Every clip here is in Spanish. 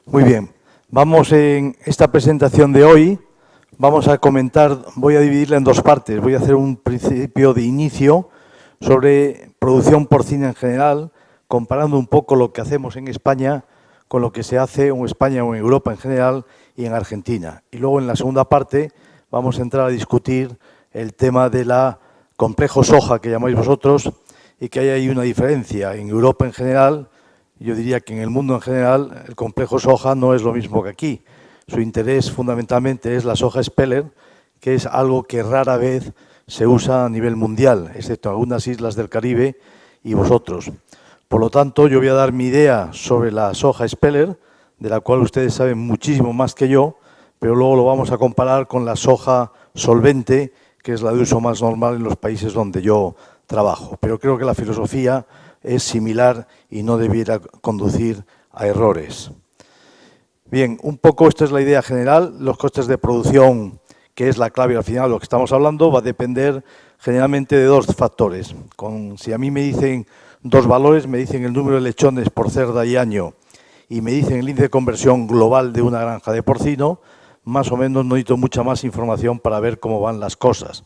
Muy bien, vamos en esta presentación de hoy, vamos a comentar, voy a dividirla en dos partes, voy a hacer un principio de inicio sobre producción porcina en general, comparando un poco lo que hacemos en España con lo que se hace en España o en Europa en general y en Argentina. Y luego en la segunda parte vamos a entrar a discutir el tema de la complejo soja que llamáis vosotros y que hay ahí una diferencia. En Europa en general, yo diría que en el mundo en general, el complejo soja no es lo mismo que aquí. Su interés fundamentalmente es la soja Speller, que es algo que rara vez se usa a nivel mundial, excepto en algunas islas del Caribe y vosotros. Por lo tanto, yo voy a dar mi idea sobre la soja Speller, de la cual ustedes saben muchísimo más que yo, pero luego lo vamos a comparar con la soja solvente, que es la de uso más normal en los países donde yo trabajo. Pero creo que la filosofía es similar y no debiera conducir a errores. Bien, un poco esta es la idea general. Los costes de producción, que es la clave al final de lo que estamos hablando, va a depender generalmente de dos factores. Si a mí me dicen dos valores, me dicen el número de lechones por cerda y año y me dicen el índice de conversión global de una granja de porcino, más o menos no necesito mucha más información para ver cómo van las cosas.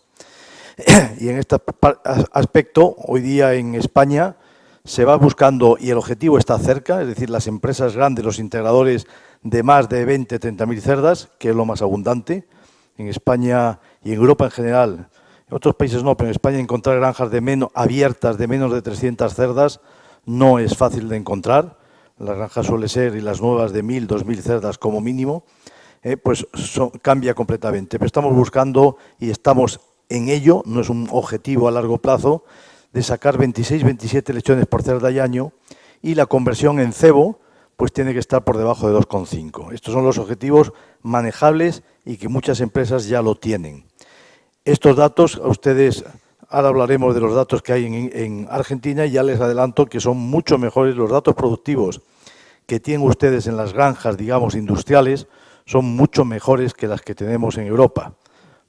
Y en este aspecto, hoy día en España se va buscando, y el objetivo está cerca, es decir, las empresas grandes, los integradores de más de 20, 30.000 cerdas, que es lo más abundante, en España y en Europa en general. En otros países no, pero en España encontrar granjas abiertas de menos de 300 cerdas no es fácil de encontrar. Las granjas suele ser, y las nuevas de 1.000, 2.000 cerdas como mínimo, pues cambia completamente. Pero estamos buscando y estamos en ello, no es un objetivo a largo plazo, de sacar 26, 27 lechones por cerda y año, y la conversión en cebo pues tiene que estar por debajo de 2,5. Estos son los objetivos manejables y que muchas empresas ya lo tienen. Estos datos, a ustedes, ahora hablaremos de los datos que hay en Argentina, y ya les adelanto que son mucho mejores los datos productivos que tienen ustedes en las granjas, digamos, industriales, son mucho mejores que las que tenemos en Europa.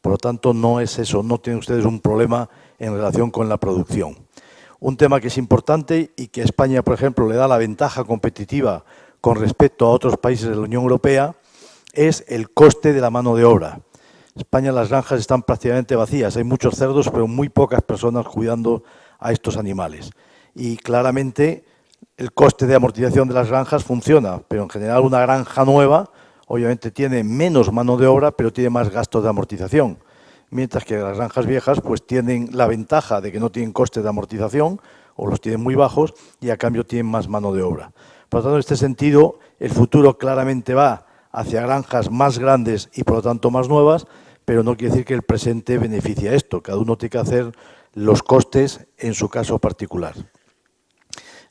Por lo tanto, no es eso, no tienen ustedes un problema en relación con la producción. Un tema que es importante y que a España, por ejemplo, le da la ventaja competitiva con respecto a otros países de la Unión Europea, es el coste de la mano de obra. En España las granjas están prácticamente vacías, hay muchos cerdos, pero muy pocas personas cuidando a estos animales. Y claramente el coste de amortización de las granjas funciona, pero en general una granja nueva obviamente tiene menos mano de obra, pero tiene más gastos de amortización. Mientras que las granjas viejas pues tienen la ventaja de que no tienen costes de amortización o los tienen muy bajos y a cambio tienen más mano de obra. Por lo tanto, en este sentido, el futuro claramente va hacia granjas más grandes y por lo tanto más nuevas, pero no quiere decir que el presente beneficie a esto. Cada uno tiene que hacer los costes en su caso particular.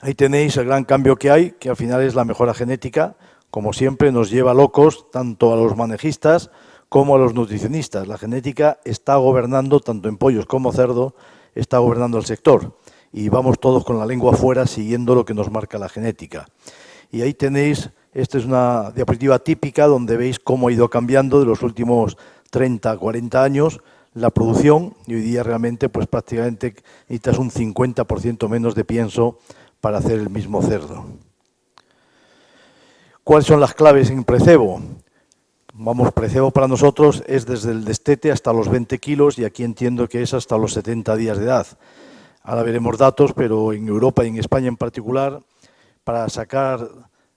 Ahí tenéis el gran cambio que hay, que al final es la mejora genética. Como siempre, nos lleva locos tanto a los manejistas como a los nutricionistas. La genética está gobernando, tanto en pollos como cerdo, está gobernando el sector. Y vamos todos con la lengua afuera siguiendo lo que nos marca la genética. Y ahí tenéis, esta es una diapositiva típica donde veis cómo ha ido cambiando de los últimos 30, 40 años la producción, y hoy día realmente pues prácticamente necesitas un 50% menos de pienso para hacer el mismo cerdo. ¿Cuáles son las claves en precebo? Vamos, precebo para nosotros es desde el destete hasta los 20 kilos y aquí entiendo que es hasta los 70 días de edad. Ahora veremos datos, pero en Europa y en España en particular, para sacar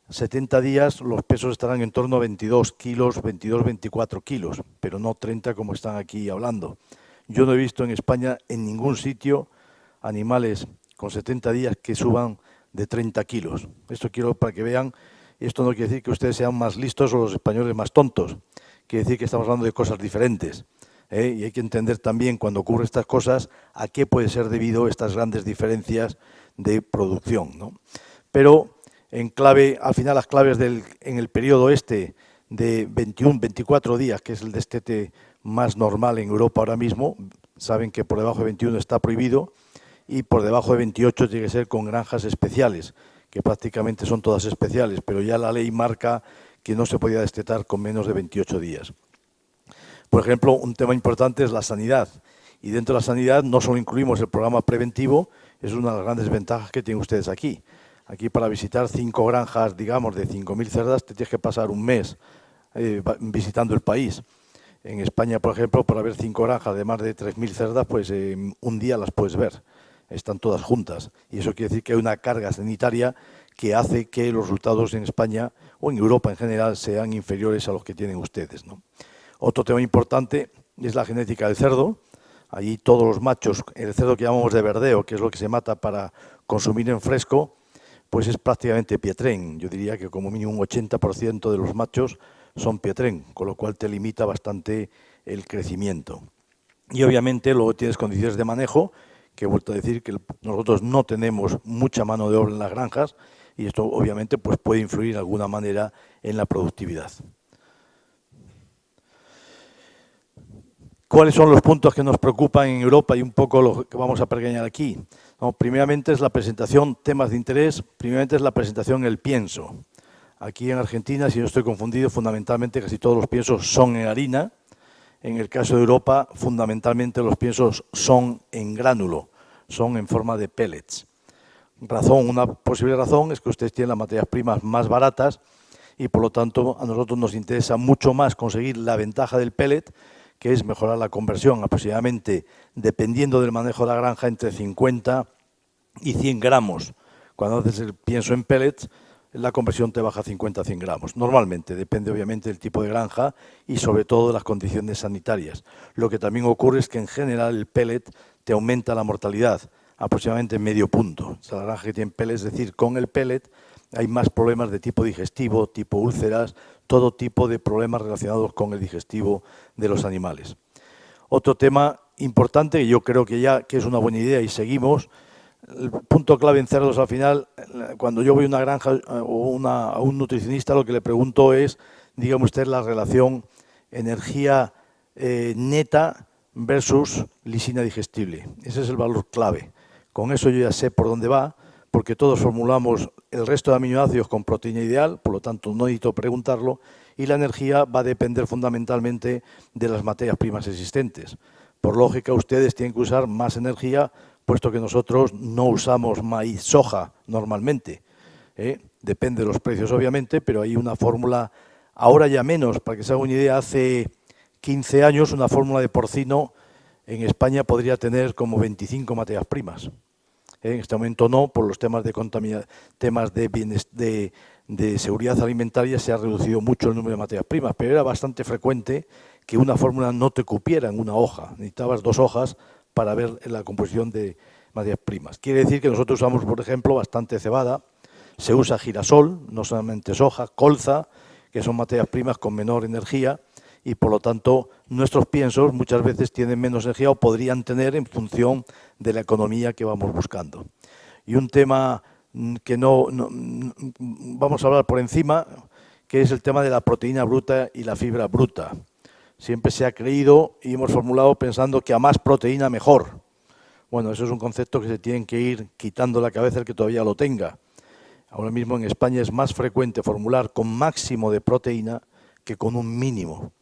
70 días los pesos estarán en torno a 22 kilos, 22, 24 kilos, pero no 30 como están aquí hablando. Yo no he visto en España en ningún sitio animales con 70 días que suban de 30 kilos. Esto quiero para que vean. Esto no quiere decir que ustedes sean más listos o los españoles más tontos. Quiere decir que estamos hablando de cosas diferentes. Y hay que entender también cuando ocurren estas cosas a qué puede ser debido estas grandes diferencias de producción, ¿no? Pero en clave, al final las claves en el periodo este de 21, 24 días, que es el destete más normal en Europa ahora mismo, saben que por debajo de 21 está prohibido y por debajo de 28 tiene que ser con granjas especiales, que prácticamente son todas especiales, pero ya la ley marca que no se podía destetar con menos de 28 días. Por ejemplo, un tema importante es la sanidad, y dentro de la sanidad no solo incluimos el programa preventivo, es una de las grandes ventajas que tienen ustedes aquí. Aquí para visitar 5 granjas, digamos, de 5.000 cerdas, te tienes que pasar un mes visitando el país. En España, por ejemplo, para ver 5 granjas de más de 3.000 cerdas, pues un día las puedes ver. Están todas juntas. Y eso quiere decir que hay una carga sanitaria que hace que los resultados en España o en Europa en general sean inferiores a los que tienen ustedes, ¿no? Otro tema importante es la genética del cerdo. Allí todos los machos, el cerdo que llamamos de verdeo, que es lo que se mata para consumir en fresco, pues es prácticamente pietrén. Yo diría que como mínimo un 80% de los machos son pietrén, con lo cual te limita bastante el crecimiento. Y obviamente luego tienes condiciones de manejo, que he vuelto a decir que nosotros no tenemos mucha mano de obra en las granjas y esto obviamente pues puede influir de alguna manera en la productividad. ¿Cuáles son los puntos que nos preocupan en Europa y un poco lo que vamos a pergeñar aquí? No, primeramente es la presentación, temas de interés, primeramente es la presentación el pienso. Aquí en Argentina, si no estoy confundido, fundamentalmente casi todos los piensos son en harina. En el caso de Europa, fundamentalmente los piensos son en gránulo, son en forma de pellets. Una posible razón es que ustedes tienen las materias primas más baratas y por lo tanto a nosotros nos interesa mucho más conseguir la ventaja del pellet, que es mejorar la conversión aproximadamente, dependiendo del manejo de la granja, entre 50 y 100 gramos. Cuando haces el pienso en pellets, la conversión te baja 50 a 100 gramos. Normalmente, depende obviamente del tipo de granja y sobre todo de las condiciones sanitarias. Lo que también ocurre es que en general el pellet te aumenta la mortalidad, aproximadamente medio punto. O sea, la granja que tiene pellet, es decir, con el pellet hay más problemas de tipo digestivo, tipo úlceras, todo tipo de problemas relacionados con el digestivo de los animales. Otro tema importante, yo creo que ya que es una buena idea y seguimos, el punto clave en cerdos al final, cuando yo voy a una granja o a un nutricionista, lo que le pregunto es, dígame usted, la relación energía neta versus lisina digestible. Ese es el valor clave. Con eso yo ya sé por dónde va, porque todos formulamos el resto de aminoácidos con proteína ideal, por lo tanto no necesito preguntarlo, y la energía va a depender fundamentalmente de las materias primas existentes. Por lógica, ustedes tienen que usar más energía, puesto que nosotros no usamos maíz, soja normalmente. Depende de los precios, obviamente, pero hay una fórmula, ahora ya menos, para que se haga una idea, hace 15 años una fórmula de porcino en España podría tener como 25 materias primas. En este momento no, por los temas de temas de seguridad alimentaria se ha reducido mucho el número de materias primas, pero era bastante frecuente que una fórmula no te cupiera en una hoja, necesitabas 2 hojas para ver la composición de materias primas. Quiere decir que nosotros usamos, por ejemplo, bastante cebada, se usa girasol, no solamente soja, colza, que son materias primas con menor energía, y por lo tanto nuestros piensos muchas veces tienen menos energía o podrían tener en función de la economía que vamos buscando. Y un tema que vamos a hablar por encima, que es el tema de la proteína bruta y la fibra bruta. Siempre se ha creído y hemos formulado pensando que a más proteína mejor. Bueno, eso es un concepto que se tienen que ir quitando la cabeza el que todavía lo tenga. Ahora mismo en España es más frecuente formular con máximo de proteína que con un mínimo.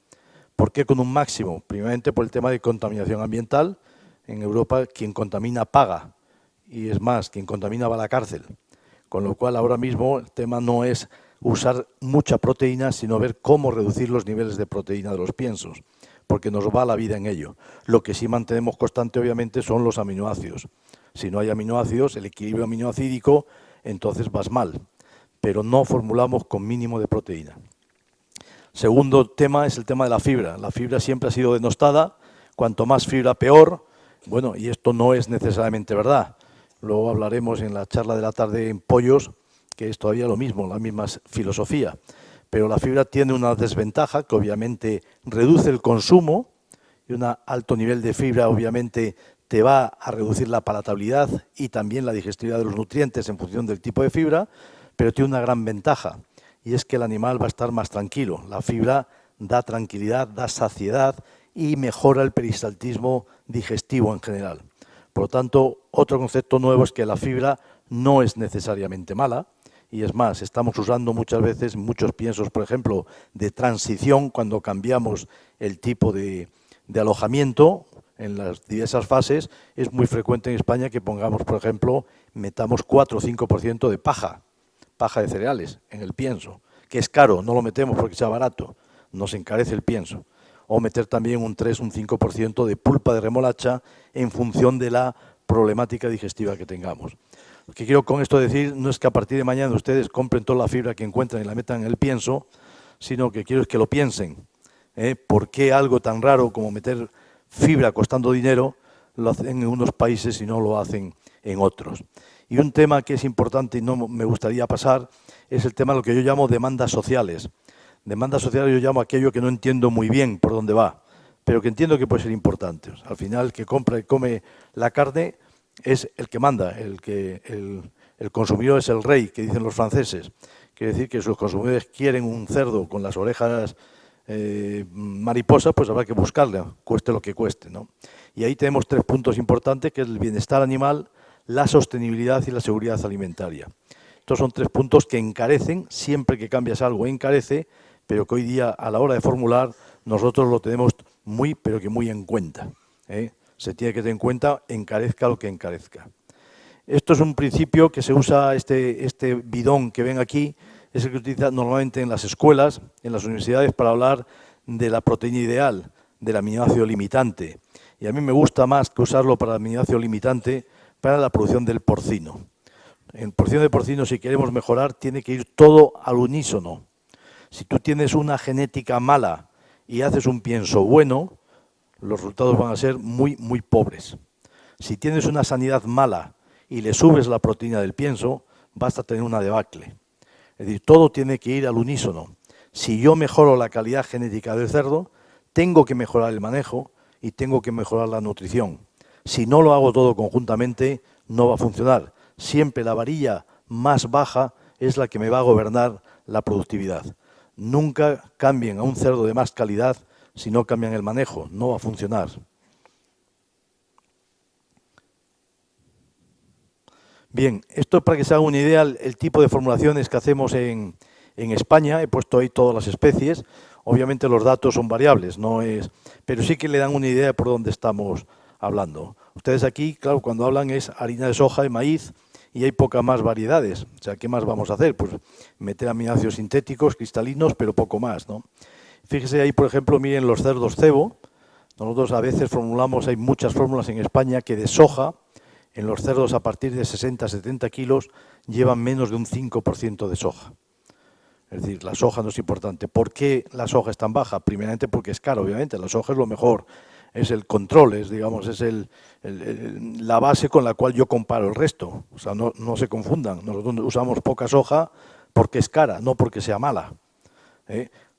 ¿Por qué con un máximo? Primeramente por el tema de contaminación ambiental. En Europa quien contamina paga y es más, quien contamina va a la cárcel. Con lo cual ahora mismo el tema no es usar mucha proteína, sino ver cómo reducir los niveles de proteína de los piensos, porque nos va la vida en ello. Lo que sí mantenemos constante obviamente son los aminoácidos. Si no hay aminoácidos, el equilibrio aminoácidico, entonces vas mal, pero no formulamos con mínimo de proteína. Segundo tema es el tema de la fibra. La fibra siempre ha sido denostada, cuanto más fibra peor. Bueno, y esto no es necesariamente verdad. Luego hablaremos en la charla de la tarde en pollos, que es todavía lo mismo, la misma filosofía. Pero la fibra tiene una desventaja, que obviamente reduce el consumo, y un alto nivel de fibra obviamente te va a reducir la palatabilidad y también la digestibilidad de los nutrientes en función del tipo de fibra, pero tiene una gran ventaja, y es que el animal va a estar más tranquilo. La fibra da tranquilidad, da saciedad y mejora el peristaltismo digestivo en general. Por lo tanto, otro concepto nuevo es que la fibra no es necesariamente mala, y es más, estamos usando muchas veces muchos piensos, por ejemplo, de transición cuando cambiamos el tipo de alojamiento en las diversas fases. Es muy frecuente en España que pongamos, por ejemplo, metamos 4 o 5% de paja de cereales en el pienso, que es caro, no lo metemos porque sea barato, nos encarece el pienso. O meter también un 3 o un 5% de pulpa de remolacha en función de la problemática digestiva que tengamos. Lo que quiero con esto decir no es que a partir de mañana ustedes compren toda la fibra que encuentran y la metan en el pienso, sino que quiero es que lo piensen. ¿Por qué algo tan raro como meter fibra costando dinero lo hacen en unos países y no lo hacen en otros? Y un tema que es importante y no me gustaría pasar es el tema de lo que yo llamo demandas sociales. Demandas sociales yo llamo aquello que no entiendo muy bien por dónde va, pero que entiendo que puede ser importante. O sea, al final el que compra y come la carne es el que manda, el consumidor es el rey, que dicen los franceses. Quiere decir que si los consumidores quieren un cerdo con las orejas mariposa, pues habrá que buscarle, cueste lo que cueste, ¿no? Y ahí tenemos 3 puntos importantes, que es el bienestar animal, la sostenibilidad y la seguridad alimentaria. Estos son 3 puntos que encarecen, siempre que cambias algo encarece, pero que hoy día a la hora de formular nosotros lo tenemos muy, pero que muy en cuenta. Se tiene que tener en cuenta, encarezca lo que encarezca. Esto es un principio que se usa, este bidón que ven aquí, es el que utiliza normalmente en las escuelas, en las universidades, para hablar de la proteína ideal, del aminoácido limitante. Y a mí me gusta más que usarlo para el aminoácido limitante para la producción del porcino. En producción de porcino, si queremos mejorar, tiene que ir todo al unísono. Si tú tienes una genética mala y haces un pienso bueno, los resultados van a ser muy, muy pobres. Si tienes una sanidad mala y le subes la proteína del pienso, vas a tener una debacle. Es decir, todo tiene que ir al unísono. Si yo mejoro la calidad genética del cerdo, tengo que mejorar el manejo y tengo que mejorar la nutrición. Si no lo hago todo conjuntamente, no va a funcionar. Siempre la varilla más baja es la que me va a gobernar la productividad. Nunca cambien a un cerdo de más calidad si no cambian el manejo, no va a funcionar. Bien, esto es para que se haga una idea el tipo de formulaciones que hacemos en España. He puesto ahí todas las especies. Obviamente los datos son variables, pero sí que le dan una idea por dónde estamos hablando. Ustedes aquí, claro, cuando hablan es harina de soja y maíz y hay pocas más variedades. O sea, ¿qué más vamos a hacer? Pues meter aminoácidos sintéticos, cristalinos, pero poco más, ¿no? Fíjese ahí, por ejemplo, miren los cerdos cebo. Nosotros a veces formulamos, hay muchas fórmulas en España que de soja, en los cerdos a partir de 60-70 kilos, llevan menos de un 5% de soja. Es decir, la soja no es importante. ¿Por qué la soja es tan baja? Primeramente porque es cara, obviamente. La soja es lo mejor, es el control, es la base con la cual yo comparo el resto. O sea, no se confundan. Nosotros usamos poca soja porque es cara, no porque sea mala.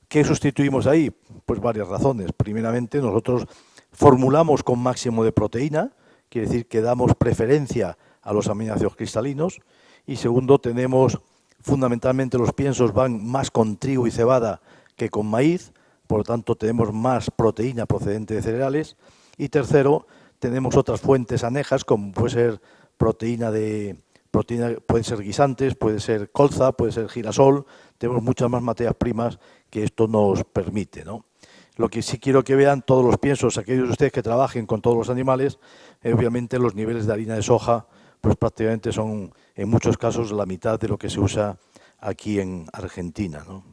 ¿Qué sustituimos ahí? Pues varias razones. Primeramente, nosotros formulamos con máximo de proteína, quiere decir que damos preferencia a los aminoácidos cristalinos. Y segundo, tenemos fundamentalmente los piensos van más con trigo y cebada que con maíz, por lo tanto tenemos más proteína procedente de cereales. Y tercero, tenemos otras fuentes anejas como puede ser proteína, puede ser guisantes, puede ser colza, puede ser girasol. Tenemos muchas más materias primas que esto nos permite, ¿no? Lo que sí quiero que vean todos los piensos, aquellos de ustedes que trabajen con todos los animales, obviamente los niveles de harina de soja pues prácticamente son en muchos casos la mitad de lo que se usa aquí en Argentina, ¿no?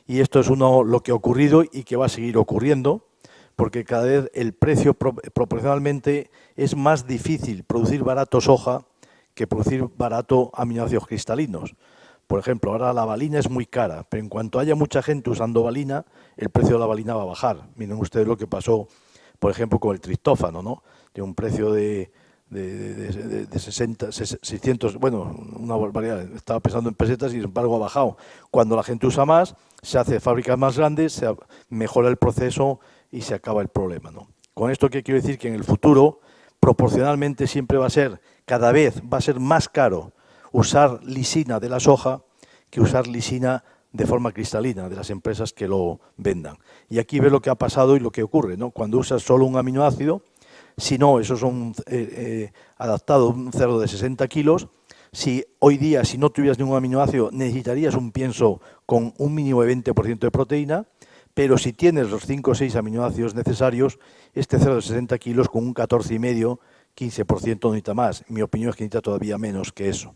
Y esto es lo que ha ocurrido y que va a seguir ocurriendo, porque cada vez el precio proporcionalmente es más difícil producir barato soja que producir barato aminoácidos cristalinos. Por ejemplo, ahora la valina es muy cara, pero en cuanto haya mucha gente usando valina, el precio de la valina va a bajar. Miren ustedes lo que pasó, por ejemplo, con el triptófano, ¿no? De un precio de 60, 600, bueno, una barbaridad, estaba pensando en pesetas y sin embargo ha bajado. Cuando la gente usa más, se hace fábricas más grandes, se mejora el proceso y se acaba el problema, ¿no? Con esto, ¿qué quiero decir? Que en el futuro, proporcionalmente siempre cada vez va a ser más caro usar lisina de la soja que usar lisina de forma cristalina de las empresas que lo vendan. Y aquí ves lo que ha pasado y lo que ocurre, ¿no? Cuando usas solo un aminoácido, si no, eso es adaptado a un cerdo de 60 kilos. Si hoy día, si no tuvieras ningún aminoácido, necesitarías un pienso con un mínimo de 20% de proteína, pero si tienes los 5 o 6 aminoácidos necesarios, este cerdo de 60 kilos con un 14,5 15% no necesita más. Mi opinión es que necesita todavía menos que eso.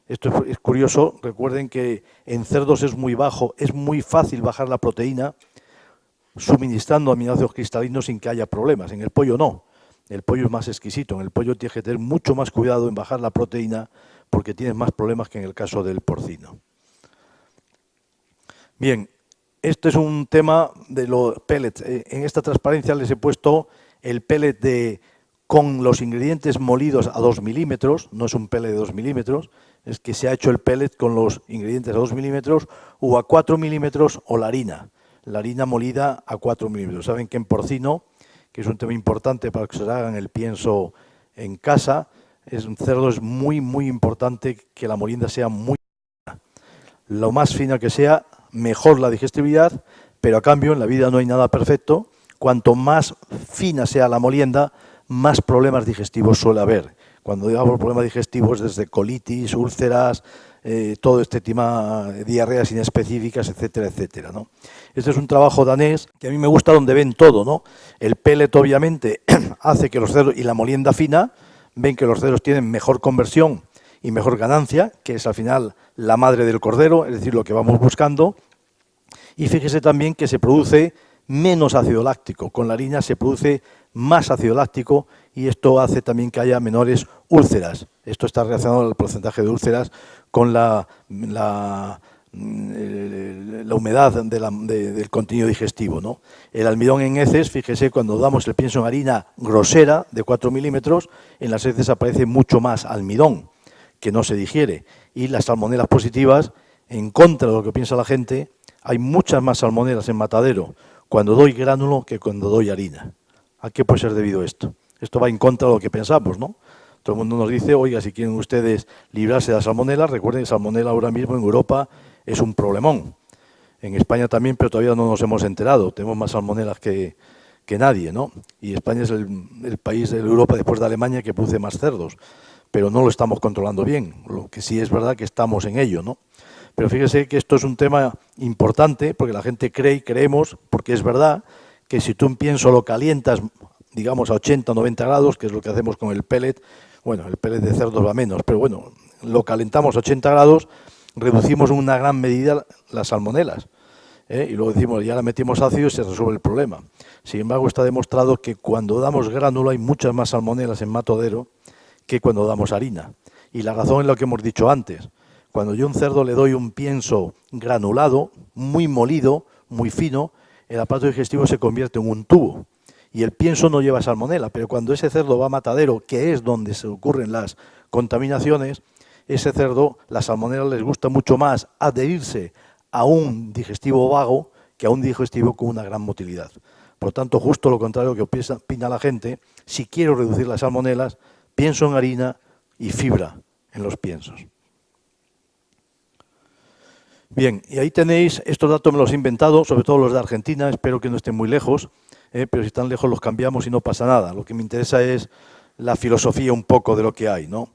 Esto es curioso. Recuerden que en cerdos es muy bajo, es muy fácil bajar la proteína suministrando aminoácidos cristalinos sin que haya problemas. En el pollo no. El pollo es más exquisito. En el pollo tienes que tener mucho más cuidado en bajar la proteína porque tienes más problemas que en el caso del porcino. Bien, este es un tema de los pellets. En esta transparencia les he puesto el pellet con los ingredientes molidos a 2 milímetros. No es un pellet de 2 milímetros, es que se ha hecho el pellet con los ingredientes a 2 milímetros o a 4 milímetros o la harina molida a 4 milímetros. Saben que en porcino, que es un tema importante para que se hagan el pienso en casa, un cerdo es muy, muy importante que la molienda sea muy fina. Lo más fina que sea, mejor la digestibilidad, pero a cambio en la vida no hay nada perfecto. Cuanto más fina sea la molienda, más problemas digestivos suele haber. Cuando digamos problemas digestivos, desde colitis, úlceras, todo este tema, diarreas inespecíficas, etcétera, etcétera, ¿no? Este es un trabajo danés que a mí me gusta donde ven todo, ¿no? El pellet obviamente hace que los cerdos, y la molienda fina, ven que los cerdos tienen mejor conversión y mejor ganancia, que es al final la madre del cordero, es decir, lo que vamos buscando. Y fíjese también que se produce menos ácido láctico. Con la harina se produce más ácido láctico y esto hace también que haya menores úlceras. Esto está relacionado al porcentaje de úlceras con la humedad del contenido digestivo, ¿no? El almidón en heces, fíjese, cuando damos el pienso en harina grosera de 4 milímetros, en las heces aparece mucho más almidón que no se digiere. Y las salmonelas positivas, en contra de lo que piensa la gente, hay muchas más salmonelas en matadero cuando doy gránulo que cuando doy harina. ¿A qué puede ser debido esto? Esto va en contra de lo que pensamos, ¿no? Todo el mundo nos dice, oiga, si quieren ustedes librarse de la salmonela, recuerden que salmonela ahora mismo en Europa es un problemón. En España también, pero todavía no nos hemos enterado. Tenemos más salmonelas que nadie, ¿no? Y España es el país de Europa, después de Alemania, que produce más cerdos. Pero no lo estamos controlando bien. Lo que sí es verdad que estamos en ello, ¿no? Pero fíjese que esto es un tema importante, porque la gente cree y creemos, porque es verdad, que si tú un pienso lo calientas, digamos, a 80 o 90 grados, que es lo que hacemos con el pellet, bueno, el pellet de cerdos va menos, pero bueno, lo calentamos a 80 grados, reducimos en una gran medida las salmonelas. Y luego decimos, ya le metimos ácido y se resuelve el problema. Sin embargo, está demostrado que cuando damos gránulo hay muchas más salmonelas en matadero que cuando damos harina. Y la razón es lo que hemos dicho antes. Cuando yo a un cerdo le doy un pienso granulado, muy molido, muy fino, el aparato digestivo se convierte en un tubo. Y el pienso no lleva salmonela, pero cuando ese cerdo va a matadero, que es donde se ocurren las contaminaciones, ese cerdo, la salmonela les gusta mucho más adherirse a un digestivo vago que a un digestivo con una gran motilidad. Por lo tanto, justo lo contrario que opina la gente, si quiero reducir las salmonelas, pienso en harina y fibra en los piensos. Bien, y ahí tenéis, estos datos me los he inventado, sobre todo los de Argentina, espero que no estén muy lejos, pero si están lejos los cambiamos y no pasa nada. Lo que me interesa es la filosofía un poco de lo que hay, ¿no?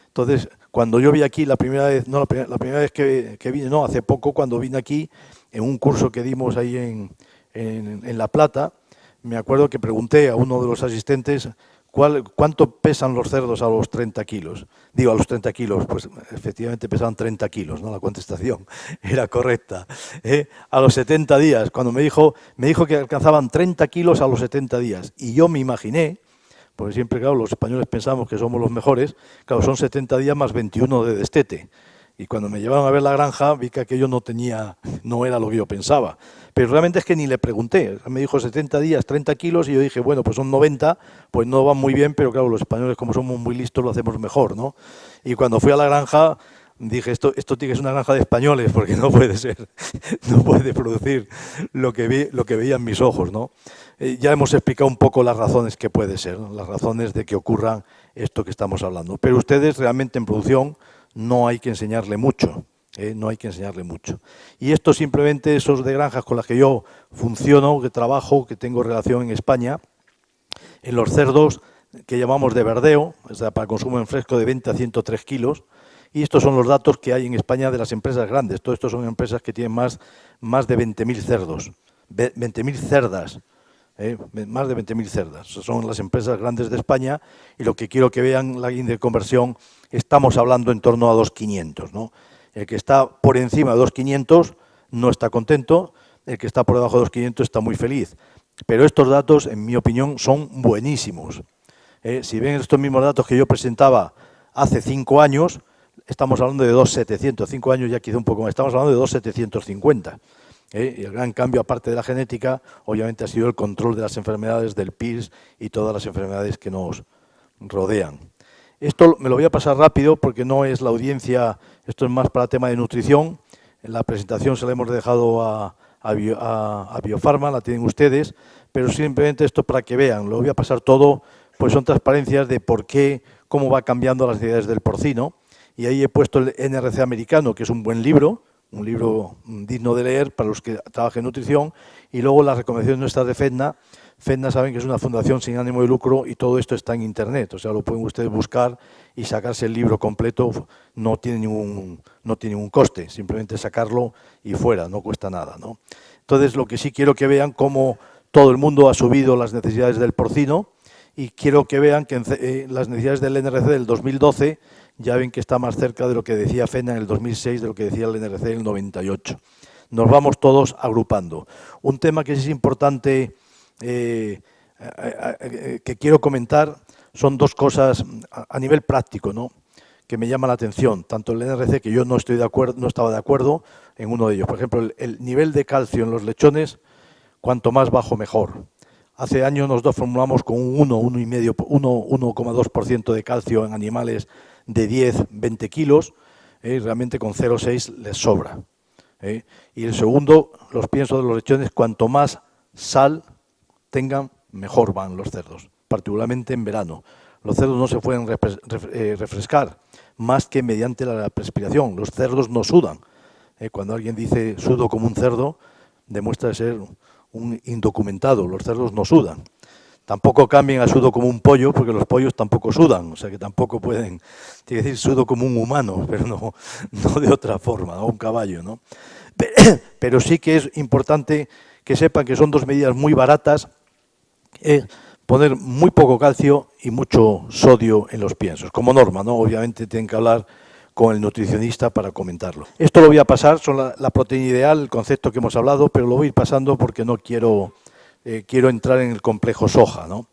Entonces, cuando yo vi aquí la primera vez, no la primera vez que vine, no, hace poco cuando vine aquí, en un curso que dimos ahí en La Plata, me acuerdo que pregunté a uno de los asistentes ¿cuánto pesan los cerdos a los 30 kilos? Digo, a los 30 kilos, pues efectivamente pesaban 30 kilos, ¿no? La contestación era correcta. A los 70 días, cuando me dijo que alcanzaban 30 kilos a los 70 días. Y yo me imaginé, porque siempre, claro, los españoles pensamos que somos los mejores, claro, son 70 días más 21 de destete. Y cuando me llevaron a ver la granja, vi que aquello no era lo que yo pensaba. Pero realmente es que ni le pregunté. Me dijo 70 días, 30 kilos, y yo dije, bueno, pues son 90, pues no van muy bien, pero claro, los españoles, como somos muy listos, lo hacemos mejor, ¿no? Y cuando fui a la granja, dije, esto tiene que ser una granja de españoles, porque no puede ser, no puede producir lo que veían mis ojos, ¿no? Ya hemos explicado un poco las razones que puede ser, ¿no? Las razones de que ocurra esto que estamos hablando. Pero ustedes realmente en producción no hay que enseñarle mucho. No hay que enseñarle mucho. Y esto simplemente, esos de granjas con las que yo funciono, que trabajo, que tengo relación en España, en los cerdos que llamamos de verdeo, o sea, para consumo en fresco de 20 a 103 kilos, y estos son los datos que hay en España de las empresas grandes. Todo esto son empresas que tienen más de 20.000 cerdos, 20.000 cerdas, más de 20.000 cerdas. Son las empresas grandes de España y lo que quiero que vean, la índice de conversión, estamos hablando en torno a 2.500, ¿no? El que está por encima de 2.500 no está contento, el que está por debajo de 2.500 está muy feliz. Pero estos datos, en mi opinión, son buenísimos. Si ven estos mismos datos que yo presentaba hace 5 años, estamos hablando de 2.700, 5 años ya quizá un poco más, estamos hablando de 2.750. Y el gran cambio, aparte de la genética, obviamente ha sido el control de las enfermedades del PIRS y todas las enfermedades que nos rodean. Esto me lo voy a pasar rápido porque no es la audiencia, esto es más para tema de nutrición. En la presentación se la hemos dejado a Biofarma, la tienen ustedes, pero simplemente esto para que vean, lo voy a pasar todo, pues son transparencias de por qué, cómo va cambiando las necesidades del porcino. Y ahí he puesto el NRC americano, que es un buen libro, un libro digno de leer para los que trabajen en nutrición, y luego las recomendaciones nuestras de FEDNA. FEDNA saben que es una fundación sin ánimo de lucro y todo esto está en Internet, o sea, lo pueden ustedes buscar y sacarse el libro completo, no tiene ningún coste, simplemente sacarlo y fuera, no cuesta nada, ¿no? Entonces, lo que sí quiero que vean cómo todo el mundo ha subido las necesidades del porcino y quiero que vean que las necesidades del NRC del 2012 ya ven que está más cerca de lo que decía FEDNA en el 2006, de lo que decía el NRC en el 98. Nos vamos todos agrupando. Un tema que es importante que quiero comentar son dos cosas a nivel práctico, ¿no?, que me llaman la atención. Tanto el NRC, que yo no estaba de acuerdo en uno de ellos. Por ejemplo, el nivel de calcio en los lechones, cuanto más bajo mejor. Hace años nosotros formulamos con un 1,2% de calcio en animales de 10, 20 kilos, realmente con 0,6 les sobra. Y el segundo, los piensos de los lechones, cuanto más sal tengan, mejor van los cerdos, particularmente en verano. Los cerdos no se pueden refrescar más que mediante la respiración. Los cerdos no sudan. Cuando alguien dice sudo como un cerdo, demuestra ser un indocumentado. Los cerdos no sudan. Tampoco cambien a sudo como un pollo, porque los pollos tampoco sudan, o sea que tampoco pueden, tiene que decir sudo como un humano, pero no de otra forma, ¿no? Un caballo, ¿no? Pero sí que es importante que sepan que son dos medidas muy baratas, poner muy poco calcio y mucho sodio en los piensos, como norma, ¿no? Obviamente tienen que hablar con el nutricionista para comentarlo. Esto lo voy a pasar, son la proteína ideal, el concepto que hemos hablado, pero lo voy a ir pasando porque no quiero entrar en el complejo soja, ¿no?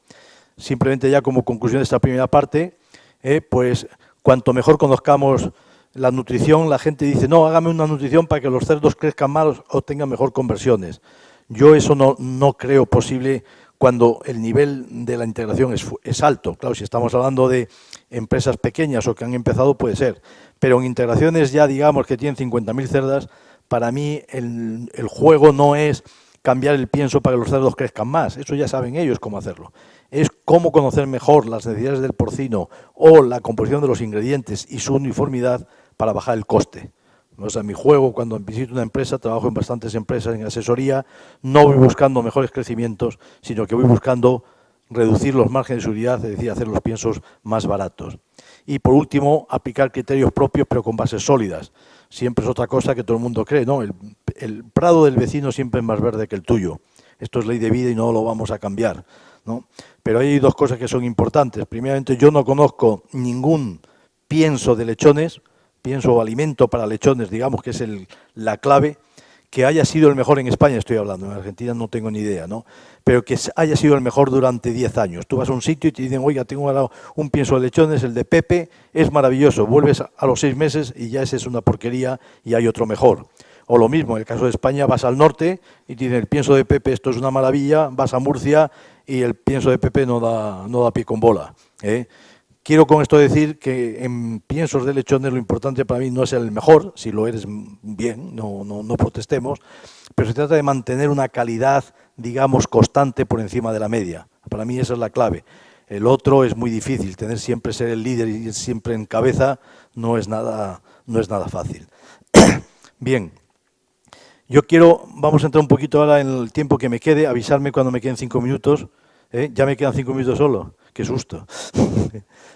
Simplemente ya como conclusión de esta primera parte, pues cuanto mejor conozcamos la nutrición, la gente dice, no, hágame una nutrición para que los cerdos crezcan más o tengan mejor conversiones. Yo eso no creo posible cuando el nivel de la integración es alto. Claro, si estamos hablando de empresas pequeñas o que han empezado, puede ser. Pero en integraciones ya, digamos, que tienen 50.000 cerdas, para mí el juego no es cambiar el pienso para que los cerdos crezcan más. Eso ya saben ellos cómo hacerlo. Es cómo conocer mejor las necesidades del porcino o la composición de los ingredientes y su uniformidad para bajar el coste. O sea, mi juego, cuando visito una empresa, trabajo en bastantes empresas en asesoría, no voy buscando mejores crecimientos, sino que voy buscando reducir los márgenes de seguridad, es decir, hacer los piensos más baratos. Y por último, aplicar criterios propios, pero con bases sólidas. Siempre es otra cosa que todo el mundo cree, ¿no? El prado del vecino siempre es más verde que el tuyo. Esto es ley de vida y no lo vamos a cambiar, ¿no? Pero hay dos cosas que son importantes. Primeramente, yo no conozco ningún pienso de lechones, pienso o alimento para lechones, digamos que es la clave, que haya sido el mejor en España, estoy hablando, en Argentina no tengo ni idea, ¿no? Pero que haya sido el mejor durante 10 años. Tú vas a un sitio y te dicen, oiga, tengo ahora un pienso de lechones, el de Pepe, es maravilloso. Vuelves a los 6 meses y ya ese es una porquería y hay otro mejor. O lo mismo, en el caso de España, vas al norte y te dicen, el pienso de Pepe, esto es una maravilla, vas a Murcia y el pienso de Pepe no da pie con bola, ¿eh? Quiero con esto decir que en piensos de lechones lo importante para mí no es el mejor, si lo eres bien, no protestemos, pero se trata de mantener una calidad, digamos, constante por encima de la media. Para mí esa es la clave. El otro es muy difícil, ser el líder y ir siempre en cabeza no es nada fácil. Bien, vamos a entrar un poquito ahora en el tiempo que me quede, avisarme cuando me queden 5 minutos. ¿Ya me quedan 5 minutos solo? ¡Qué susto!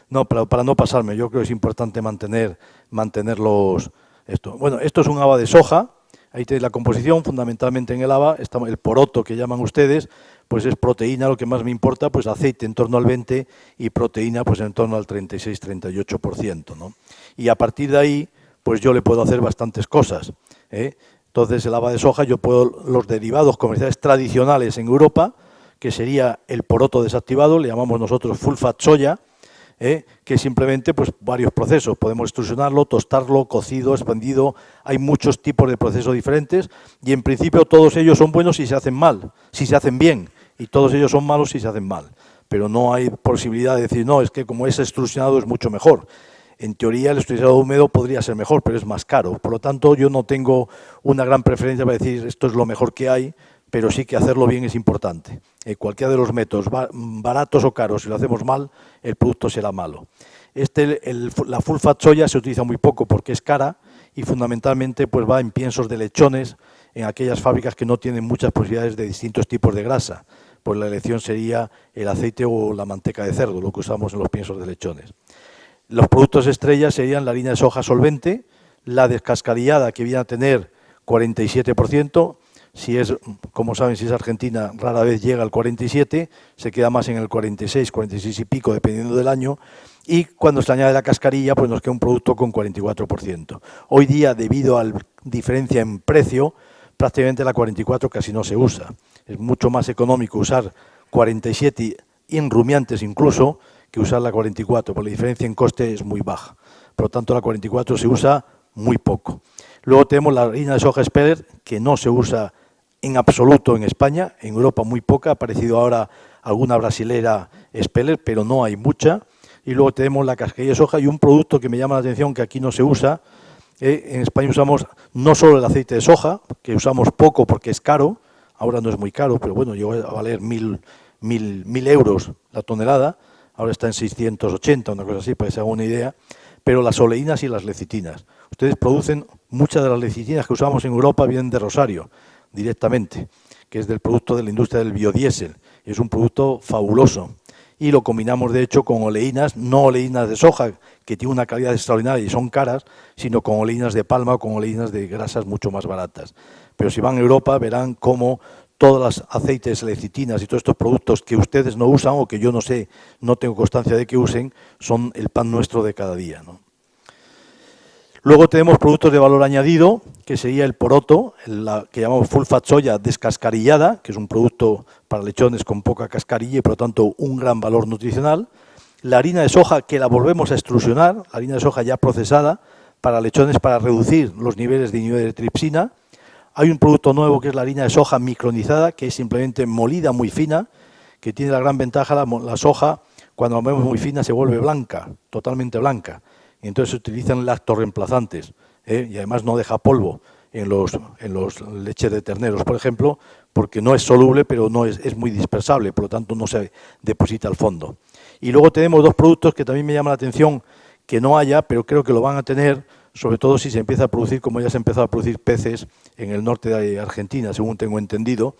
No, para no pasarme, yo creo que es importante mantenerlos. Bueno, esto es un haba de soja. Ahí tenéis la composición, fundamentalmente en el haba, el poroto que llaman ustedes, pues es proteína, lo que más me importa, pues aceite en torno al 20% y proteína pues en torno al 36-38%, ¿no? Y a partir de ahí, pues yo le puedo hacer bastantes cosas, ¿eh? Entonces, el haba de soja, yo puedo, los derivados comerciales tradicionales en Europa, que sería el poroto desactivado, le llamamos nosotros full fat soya, que es simplemente pues varios procesos. Podemos extrusionarlo, tostarlo, cocido, expandido. Hay muchos tipos de procesos diferentes y en principio todos ellos son buenos si se hacen mal, si se hacen bien, y todos ellos son malos si se hacen mal. Pero no hay posibilidad de decir, no, es que como es extrusionado es mucho mejor. En teoría el extrusionado húmedo podría ser mejor, pero es más caro. Por lo tanto, yo no tengo una gran preferencia para decir esto es lo mejor que hay, pero sí que hacerlo bien es importante. Cualquiera de los métodos, baratos o caros, si lo hacemos mal, el producto será malo. La full fat soya se utiliza muy poco porque es cara y fundamentalmente pues va en piensos de lechones, en aquellas fábricas que no tienen muchas posibilidades de distintos tipos de grasa. Pues la elección sería el aceite o la manteca de cerdo, lo que usamos en los piensos de lechones. Los productos estrellas serían la harina de soja solvente, la descascarillada, que viene a tener 47%, si es, como saben, si es Argentina, rara vez llega al 47%, se queda más en el 46, 46 y pico, dependiendo del año, y cuando se añade la cascarilla, pues nos queda un producto con 44%. Hoy día, debido a la diferencia en precio, prácticamente la 44 casi no se usa. Es mucho más económico usar 47 y en rumiantes incluso, que usar la 44, porque la diferencia en coste es muy baja. Por lo tanto, la 44 se usa muy poco. Luego tenemos la harina de soja Speller, que no se usa en absoluto en España, en Europa muy poca, ha aparecido ahora alguna brasilera Speller, pero no hay mucha. Y luego tenemos la cascarilla de soja y un producto que me llama la atención que aquí no se usa. En España usamos no solo el aceite de soja, que usamos poco porque es caro, ahora no es muy caro, pero bueno, llegó a valer 1.000 euros la tonelada, ahora está en 680, una cosa así, para que se haga una idea, pero las oleínas y las lecitinas. Ustedes producen, muchas de las lecitinas que usamos en Europa vienen de Rosario, directamente, que es del producto de la industria del biodiesel. Es un producto fabuloso. Y lo combinamos, de hecho, con oleínas, no oleínas de soja, que tienen una calidad extraordinaria y son caras, sino con oleínas de palma o con oleínas de grasas mucho más baratas. Pero si van a Europa, verán cómo todos los aceites, lecitinas y todos estos productos que ustedes no usan o que yo no sé, no tengo constancia de que usen, son el pan nuestro de cada día, ¿no? Luego tenemos productos de valor añadido, que sería el poroto, que llamamos full fat soya descascarillada, que es un producto para lechones con poca cascarilla y por lo tanto un gran valor nutricional. La harina de soja, que la volvemos a extrusionar, la harina de soja ya procesada, para lechones para reducir los niveles de tripsina. Hay un producto nuevo que es la harina de soja micronizada, que es simplemente molida muy fina, que tiene la gran ventaja, la soja, cuando la movemos muy fina se vuelve blanca, totalmente blanca. Y entonces se utilizan lactorreemplazantes, y además no deja polvo en los leches de terneros, por ejemplo, porque no es soluble, pero no es muy dispersable, por lo tanto no se deposita al fondo. Y luego tenemos dos productos que también me llaman la atención que no haya, pero creo que lo van a tener, sobre todo si se empieza a producir, como ya se ha empezado a producir peces en el norte de Argentina, según tengo entendido,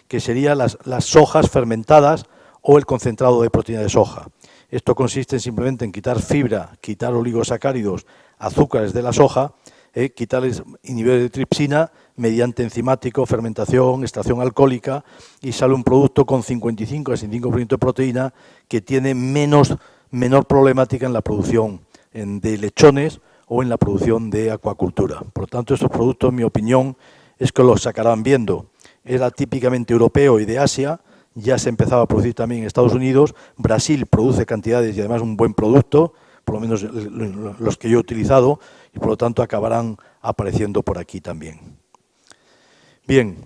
que serían las sojas fermentadas o el concentrado de proteína de soja. Esto consiste simplemente en quitar fibra, quitar oligosacáridos, azúcares de la soja, quitarles niveles de tripsina mediante enzimático, fermentación, extracción alcohólica y sale un producto con 55 a 65% de proteína que tiene menor problemática en la producción de lechones o en la producción de acuacultura. Por lo tanto, estos productos, en mi opinión, es que los sacarán viendo. Era típicamente europeo y de Asia, ya se empezaba a producir también en Estados Unidos. Brasil produce cantidades y además un buen producto, por lo menos los que yo he utilizado, y por lo tanto acabarán apareciendo por aquí también. Bien,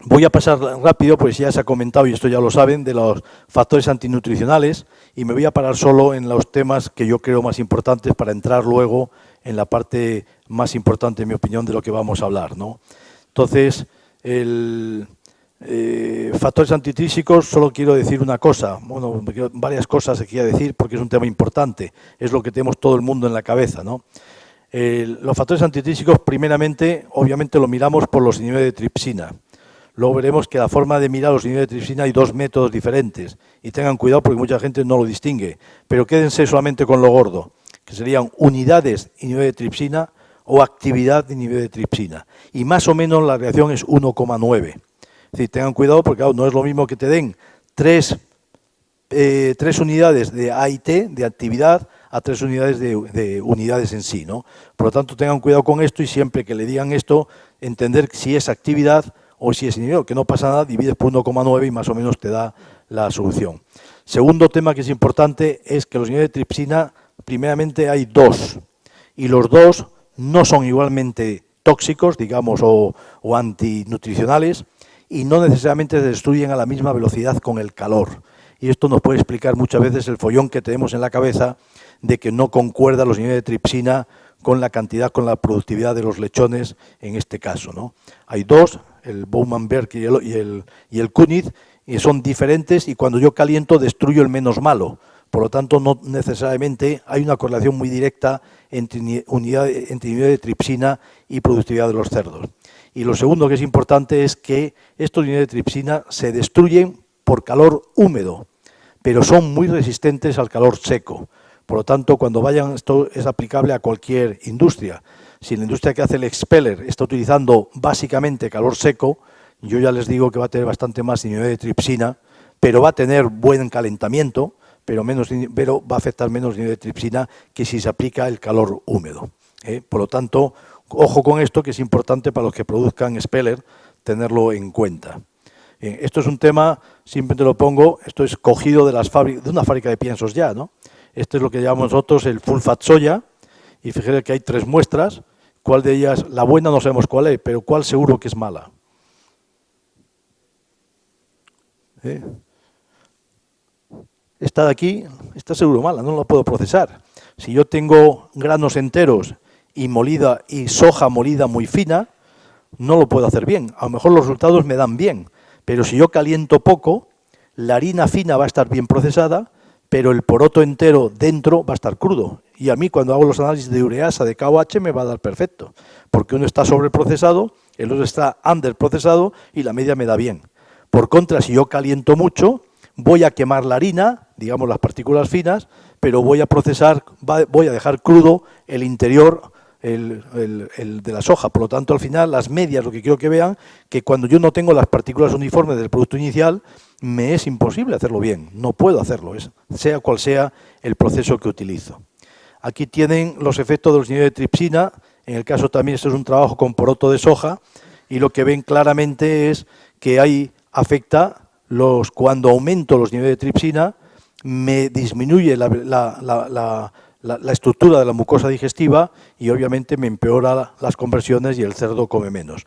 voy a pasar rápido, pues ya se ha comentado, y esto ya lo saben, de los factores antinutricionales, y me voy a parar solo en los temas que yo creo más importantes para entrar luego en la parte más importante, en mi opinión, de lo que vamos a hablar, ¿no? Entonces, factores antitrísicos, solo quiero decir una cosa, bueno, varias cosas que quiero decir porque es un tema importante, es lo que tenemos todo el mundo en la cabeza, ¿no? Los factores antitrísicos, primeramente, obviamente lo miramos por los niveles de tripsina. Luego veremos que la forma de mirar los niveles de tripsina hay dos métodos diferentes y tengan cuidado porque mucha gente no lo distingue, pero quédense solamente con lo gordo, que serían unidades y nivel de tripsina o actividad de inhibidor de tripsina. Y más o menos la reacción es 1,9. Es decir, tengan cuidado porque claro, no es lo mismo que te den tres unidades de AIT, de actividad, a 3 unidades de unidades en sí, ¿no? Por lo tanto, tengan cuidado con esto y siempre que le digan esto, entender si es actividad o si es inhibidor, que no pasa nada, divides por 1,9 y más o menos te da la solución. Segundo tema que es importante es que los inhibidores de tripsina, primeramente hay dos, y los dos no son igualmente tóxicos, digamos, o antinutricionales, y no necesariamente se destruyen a la misma velocidad con el calor. Y esto nos puede explicar muchas veces el follón que tenemos en la cabeza de que no concuerda los niveles de tripsina con la cantidad, con la productividad de los lechones en este caso, ¿no? Hay dos, el Bowman-Berg y el Kunitz, y son diferentes y cuando yo caliento destruyo el menos malo. Por lo tanto, no necesariamente hay una correlación muy directa entre nivel de tripsina y productividad de los cerdos. Y lo segundo que es importante es que estos niveles de tripsina se destruyen por calor húmedo, pero son muy resistentes al calor seco. Por lo tanto, cuando vayan, esto es aplicable a cualquier industria. Si la industria que hace el expeller está utilizando básicamente calor seco, yo ya les digo que va a tener bastante más nivel de tripsina, pero va a tener buen calentamiento, pero va a afectar menos nivel de tripsina que si se aplica el calor húmedo. Por lo tanto, ojo con esto, que es importante para los que produzcan expeller tenerlo en cuenta. Esto es un tema, siempre te lo pongo, esto es cogido de una fábrica de piensos ya, ¿no? Este es lo que llamamos nosotros el full fat soya, y fíjate que hay 3 muestras, cuál de ellas, la buena no sabemos cuál es, pero cuál seguro que es mala. Esta de aquí está seguro mala, no la puedo procesar. Si yo tengo granos enteros y soja molida muy fina, no lo puedo hacer bien. A lo mejor los resultados me dan bien, pero si yo caliento poco, la harina fina va a estar bien procesada, pero el poroto entero dentro va a estar crudo. Y a mí cuando hago los análisis de ureasa, de KOH, me va a dar perfecto, porque uno está sobreprocesado, el otro está underprocesado y la media me da bien. Por contra, si yo caliento mucho, voy a quemar la harina, digamos las partículas finas, pero voy a dejar crudo el interior, el de la soja. Por lo tanto, al final, las medias, lo que quiero que vean, que cuando yo no tengo las partículas uniformes del producto inicial, me es imposible hacerlo bien, no puedo hacerlo, sea cual sea el proceso que utilizo. Aquí tienen los efectos de los niveles de tripsina, en el caso también esto es un trabajo con poroto de soja, y lo que ven claramente es que ahí afecta cuando aumento los niveles de tripsina, me disminuye la estructura de la mucosa digestiva y obviamente me empeora las conversiones y el cerdo come menos.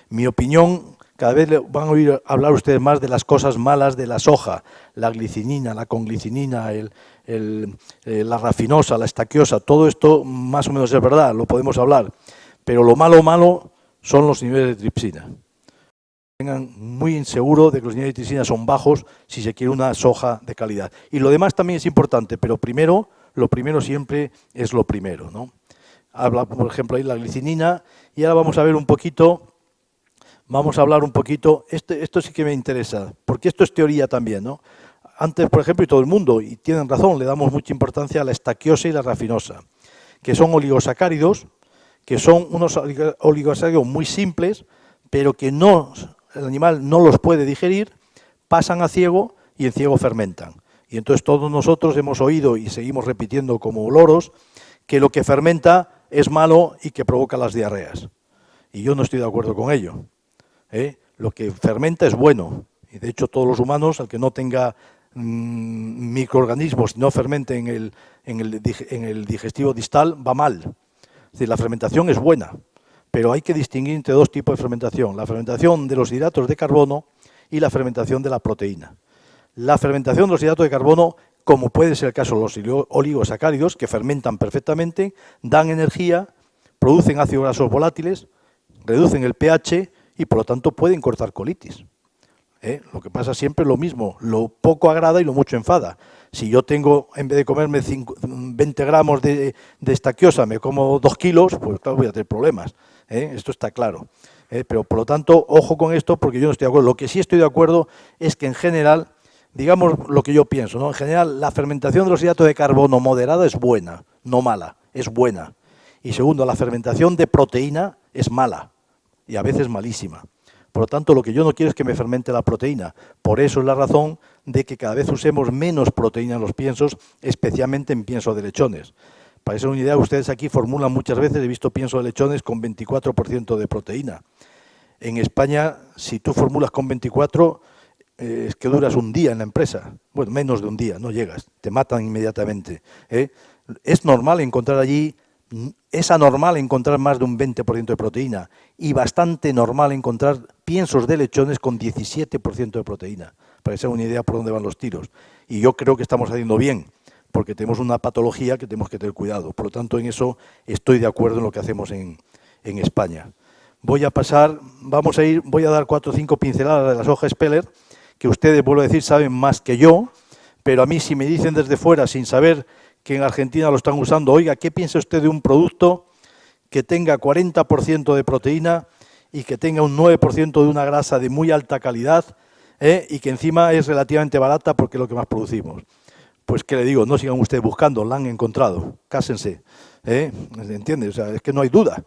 Mi opinión, cada vez van a oír hablar ustedes más de las cosas malas de la soja, la glicinina, la conglicinina, la rafinosa, la estaquiosa, todo esto más o menos es verdad, lo podemos hablar, pero lo malo son los niveles de tripsina. Tengan muy inseguro de que los niveles de tripsina son bajos si se quiere una soja de calidad. Y lo demás también es importante, pero lo primero siempre es lo primero, ¿no? Habla, por ejemplo, ahí la glicinina, y ahora vamos a ver un poquito, esto sí que me interesa, porque esto es teoría también, ¿no? Antes, por ejemplo, y todo el mundo, y tienen razón, le damos mucha importancia a la estaquiosa y la rafinosa, que son oligosacáridos, que son unos oligosacáridos muy simples, pero que el animal no los puede digerir, pasan a ciego y en ciego fermentan. Y entonces todos nosotros hemos oído y seguimos repitiendo como loros que lo que fermenta es malo y que provoca las diarreas. Y yo no estoy de acuerdo con ello. Lo que fermenta es bueno. Y de hecho todos los humanos, al que no tenga microorganismos y no fermente en el digestivo distal, va mal. Es decir, la fermentación es buena. Pero hay que distinguir entre 2 tipos de fermentación, la fermentación de los hidratos de carbono y la fermentación de la proteína. La fermentación de los hidratos de carbono, como puede ser el caso de los oligosacáridos, que fermentan perfectamente, dan energía, producen ácidos grasos volátiles, reducen el pH y por lo tanto pueden cortar colitis. Lo que pasa siempre es lo mismo, lo poco agrada y lo mucho enfada. Si yo tengo, en vez de comerme 20 gramos de estaquiosa, me como 2 kilos, pues claro, voy a tener problemas. Esto está claro. Pero por lo tanto, ojo con esto porque yo no estoy de acuerdo. Lo que sí estoy de acuerdo es que en general, digamos lo que yo pienso, ¿no? En general, la fermentación de los hidratos de carbono moderada es buena, no mala, es buena. Y segundo, la fermentación de proteína es mala y a veces malísima. Por lo tanto, lo que yo no quiero es que me fermente la proteína. Por eso es la razón de que cada vez usemos menos proteína en los piensos, especialmente en pienso de lechones. Para eso una idea, ustedes aquí formulan muchas veces, he visto pienso de lechones con 24% de proteína. En España, si tú formulas con 24, es que duras un día en la empresa. Bueno, menos de un día, no llegas, te matan inmediatamente. Es normal encontrar allí, es anormal encontrar más de un 20% de proteína y bastante normal encontrar piensos de lechones con 17% de proteína, para que se hagan una idea por dónde van los tiros. Y yo creo que estamos haciendo bien, porque tenemos una patología que tenemos que tener cuidado. Por lo tanto, en eso estoy de acuerdo en lo que hacemos en España. Voy a pasar, voy a dar 4 o 5 pinceladas de la soja Speller, que ustedes, vuelvo a decir, saben más que yo, pero a mí si me dicen desde fuera, sin saber que en Argentina lo están usando, oiga, ¿qué piensa usted de un producto que tenga 40% de proteína y que tenga un 9% de una grasa de muy alta calidad y que encima es relativamente barata porque es lo que más producimos? Pues, ¿qué le digo? No sigan ustedes buscando, la han encontrado, cásense, ¿entiendes? O sea, es que no hay duda.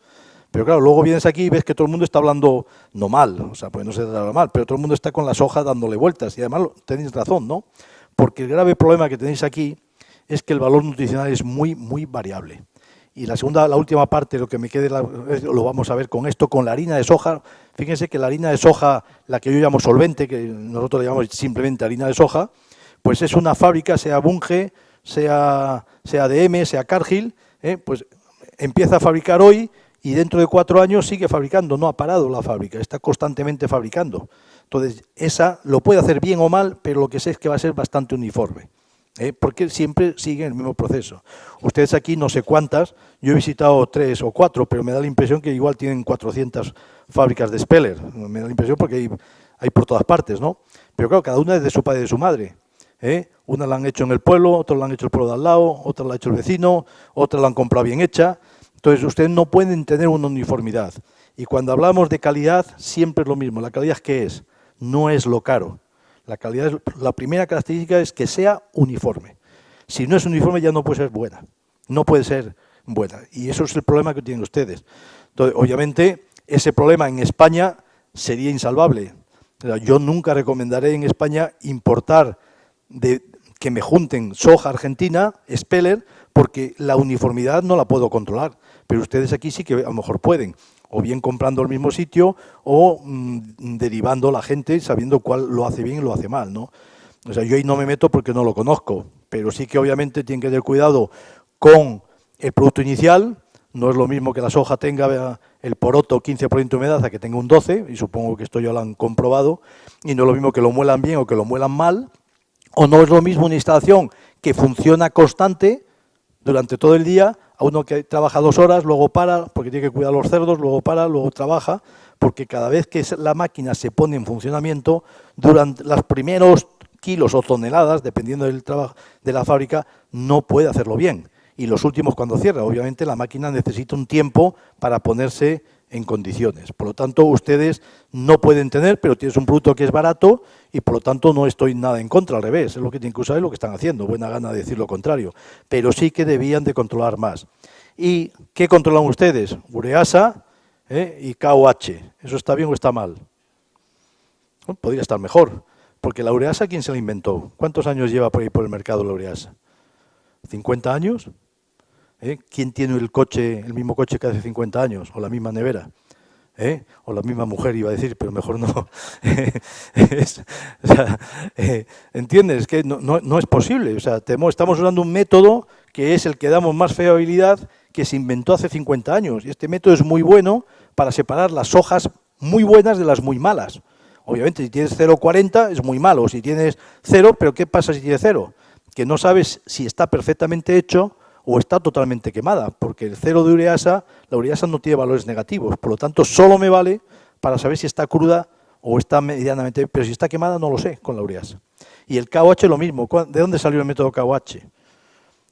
Pero claro, luego vienes aquí y ves que todo el mundo está hablando no mal, o sea, pues no se trata mal, pero todo el mundo está con la soja dándole vueltas y además tenéis razón, ¿no? Porque el grave problema que tenéis aquí es que el valor nutricional es muy, muy variable. Y la última parte, lo que me quede, lo vamos a ver con esto, con la harina de soja. Fíjense que la harina de soja, la que yo llamo solvente, que nosotros le llamamos simplemente harina de soja, pues es una fábrica, sea Bunge, sea DM, sea Cargill, pues empieza a fabricar hoy y dentro de 4 años sigue fabricando, no ha parado la fábrica, está constantemente fabricando. Entonces, esa lo puede hacer bien o mal, pero lo que sé es que va a ser bastante uniforme, porque siempre sigue el mismo proceso. Ustedes aquí no sé cuántas, yo he visitado 3 o 4, pero me da la impresión que igual tienen 400 fábricas de Speller, me da la impresión porque hay por todas partes, ¿no? Pero claro, cada una es de su padre y de su madre. Una la han hecho en el pueblo, otra la han hecho el pueblo de al lado, otra la ha hecho el vecino, otra la han comprado bien hecha. Entonces, ustedes no pueden tener una uniformidad. Y cuando hablamos de calidad, siempre es lo mismo. ¿La calidad qué es? No es lo caro. La primera característica es que sea uniforme. Si no es uniforme, ya no puede ser buena. No puede ser buena. Y eso es el problema que tienen ustedes. Entonces, obviamente, ese problema en España sería insalvable. O sea, yo nunca recomendaré en España importar que me junten soja argentina, Speller, porque la uniformidad no la puedo controlar. Pero ustedes aquí sí que a lo mejor pueden, o bien comprando al mismo sitio o derivando la gente sabiendo cuál lo hace bien y lo hace mal, ¿no? O sea, yo ahí no me meto porque no lo conozco, pero sí que obviamente tienen que tener cuidado con el producto inicial. No es lo mismo que la soja tenga el poroto 15% de humedad a que tenga un 12%, y supongo que esto ya lo han comprobado, y no es lo mismo que lo muelan bien o que lo muelan mal, o no es lo mismo una instalación que funciona constante durante todo el día, a uno que trabaja 2 horas, luego para, porque tiene que cuidar los cerdos, luego para, luego trabaja, porque cada vez que la máquina se pone en funcionamiento, durante los primeros kilos o toneladas, dependiendo del trabajo de la fábrica, no puede hacerlo bien. Y los últimos cuando cierra, obviamente la máquina necesita un tiempo para ponerse en condiciones. Por lo tanto, ustedes no pueden tener, pero tienes un producto que es barato y por lo tanto no estoy nada en contra, al revés, es lo que tienen que usar y lo que están haciendo, buena gana de decir lo contrario, pero sí que debían de controlar más. ¿Y qué controlan ustedes? Ureasa y KOH. ¿Eso está bien o está mal? Bueno, podría estar mejor, porque la ureasa, ¿quién se la inventó? ¿Cuántos años lleva por ahí por el mercado la ureasa? ¿50 años? ¿Quién tiene el mismo coche que hace 50 años? ¿O la misma nevera? O la misma mujer, iba a decir, pero mejor no. O sea, ¿entiendes? Que no es posible. O sea, estamos usando un método que es el que damos más fiabilidad, que se inventó hace 50 años. Y este método es muy bueno para separar las sojas muy buenas de las muy malas. Obviamente, si tienes 0,40 es muy malo. Si tienes 0, ¿pero qué pasa si tienes 0? Que no sabes si está perfectamente hecho o está totalmente quemada, porque el 0 de ureasa, la ureasa no tiene valores negativos, por lo tanto solo me vale para saber si está cruda o está medianamente, pero si está quemada no lo sé con la ureasa. Y el KOH lo mismo. ¿De dónde salió el método KOH?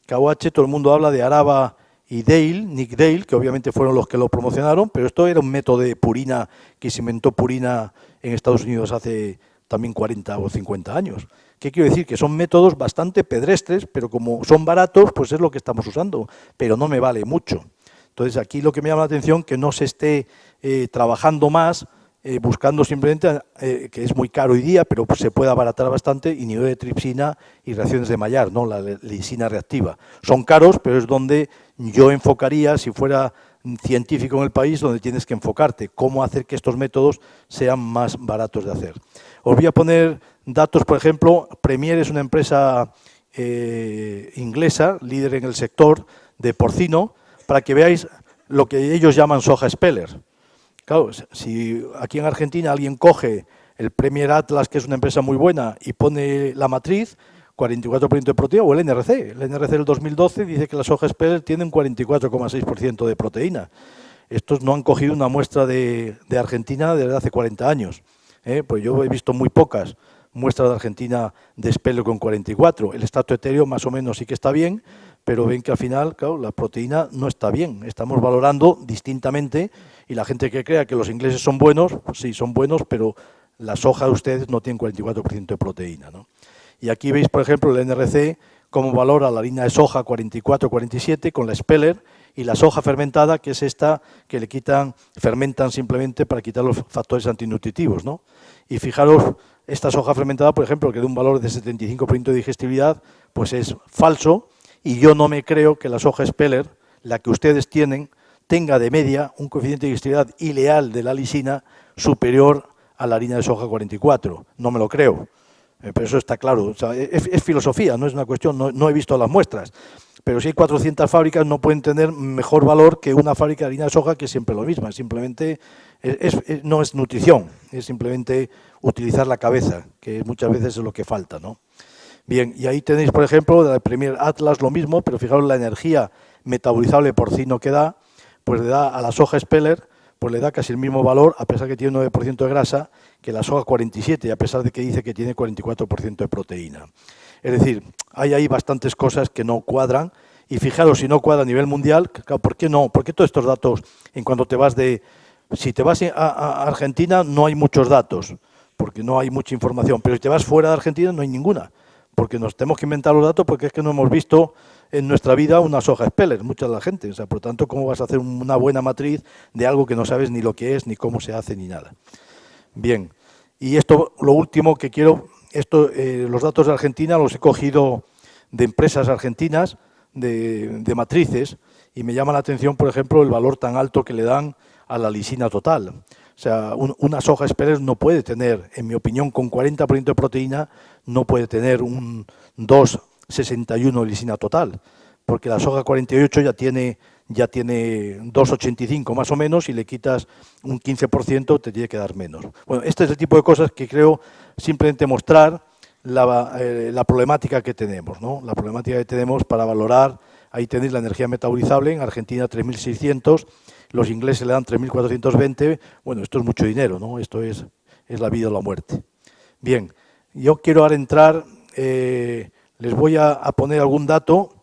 KOH, todo el mundo habla de Araba y Dale, Nick Dale, que obviamente fueron los que lo promocionaron, pero esto era un método de Purina, que se inventó Purina en Estados Unidos hace también 40 o 50 años. ¿Qué quiero decir? Que son métodos bastante pedestres, pero como son baratos, pues es lo que estamos usando, pero no me vale mucho. Entonces, aquí lo que me llama la atención es que no se esté trabajando más, buscando simplemente, que es muy caro hoy día, pero pues, se puede abaratar bastante, inhibidor de tripsina y reacciones de Maillard, ¿no? La lisina reactiva. Son caros, pero es donde yo enfocaría, si fuera científico en el país, donde tienes que enfocarte, cómo hacer que estos métodos sean más baratos de hacer. Os voy a poner datos, por ejemplo, Premier es una empresa inglesa, líder en el sector de porcino, para que veáis lo que ellos llaman soja speller. Claro, si aquí en Argentina alguien coge el Premier Atlas, que es una empresa muy buena, y pone la matriz, 44% de proteína, o el NRC. El NRC del 2012 dice que la soja speller tiene un 44,6% de proteína. Estos no han cogido una muestra de Argentina desde hace 40 años. Pues yo he visto muy pocas muestras de Argentina de speller con 44. El estato etéreo más o menos sí que está bien, pero ven que al final, claro, la proteína no está bien. Estamos valorando distintamente y la gente que crea que los ingleses son buenos, pues sí, son buenos, pero la soja de ustedes no tiene 44% de proteína, ¿no? Y aquí veis, por ejemplo, el NRC, cómo valora la harina de soja 44-47 con la speller y la soja fermentada, que es esta que le quitan, fermentan simplemente para quitar los factores antinutritivos, ¿no? Y fijaros, esta soja fermentada, por ejemplo, que da un valor de 75% de digestibilidad, pues es falso, y yo no me creo que la soja speller, la que ustedes tienen, tenga de media un coeficiente de digestibilidad ileal de la lisina superior a la harina de soja 44. No me lo creo. Pero eso está claro, o sea, es filosofía, no es una cuestión, no he visto las muestras, pero si hay 400 fábricas no pueden tener mejor valor que una fábrica de harina de soja, que es siempre lo mismo, simplemente no es nutrición, es simplemente utilizar la cabeza, que muchas veces es lo que falta, ¿no? Bien, y ahí tenéis, por ejemplo, de la Premier Atlas lo mismo, pero fijaros la energía metabolizable porcino que da, pues le da a la soja speller, pues le da casi el mismo valor, a pesar que tiene 9% de grasa, que la soja 47, a pesar de que dice que tiene 44% de proteína. Es decir, hay ahí bastantes cosas que no cuadran, y fijaros, si no cuadra a nivel mundial, ¿por qué no? ¿Por qué todos estos datos, en cuando te vas si te vas a Argentina no hay muchos datos, porque no hay mucha información, pero si te vas fuera de Argentina no hay ninguna, porque nos tenemos que inventar los datos porque es que no hemos visto en nuestra vida una soja speller, mucha de la gente. O sea, por lo tanto, ¿cómo vas a hacer una buena matriz de algo que no sabes ni lo que es, ni cómo se hace, ni nada? Bien, y esto, lo último que quiero, los datos de Argentina los he cogido de empresas argentinas, de matrices, y me llama la atención, por ejemplo, el valor tan alto que le dan a la lisina total. O sea, una soja speller no puede tener, en mi opinión, con 40% de proteína, no puede tener un 2,61 de lisina total, porque la soja 48 ya tiene 2,85 más o menos, y le quitas un 15%, te tiene que dar menos. Bueno, este es el tipo de cosas que creo simplemente mostrar la problemática que tenemos, ¿no? La problemática que tenemos para valorar. Ahí tenéis la energía metabolizable, en Argentina 3.600, los ingleses le dan 3.420, bueno, esto es mucho dinero, ¿no? Esto es la vida o la muerte. Bien, yo quiero ahora entrar, les voy a poner algún dato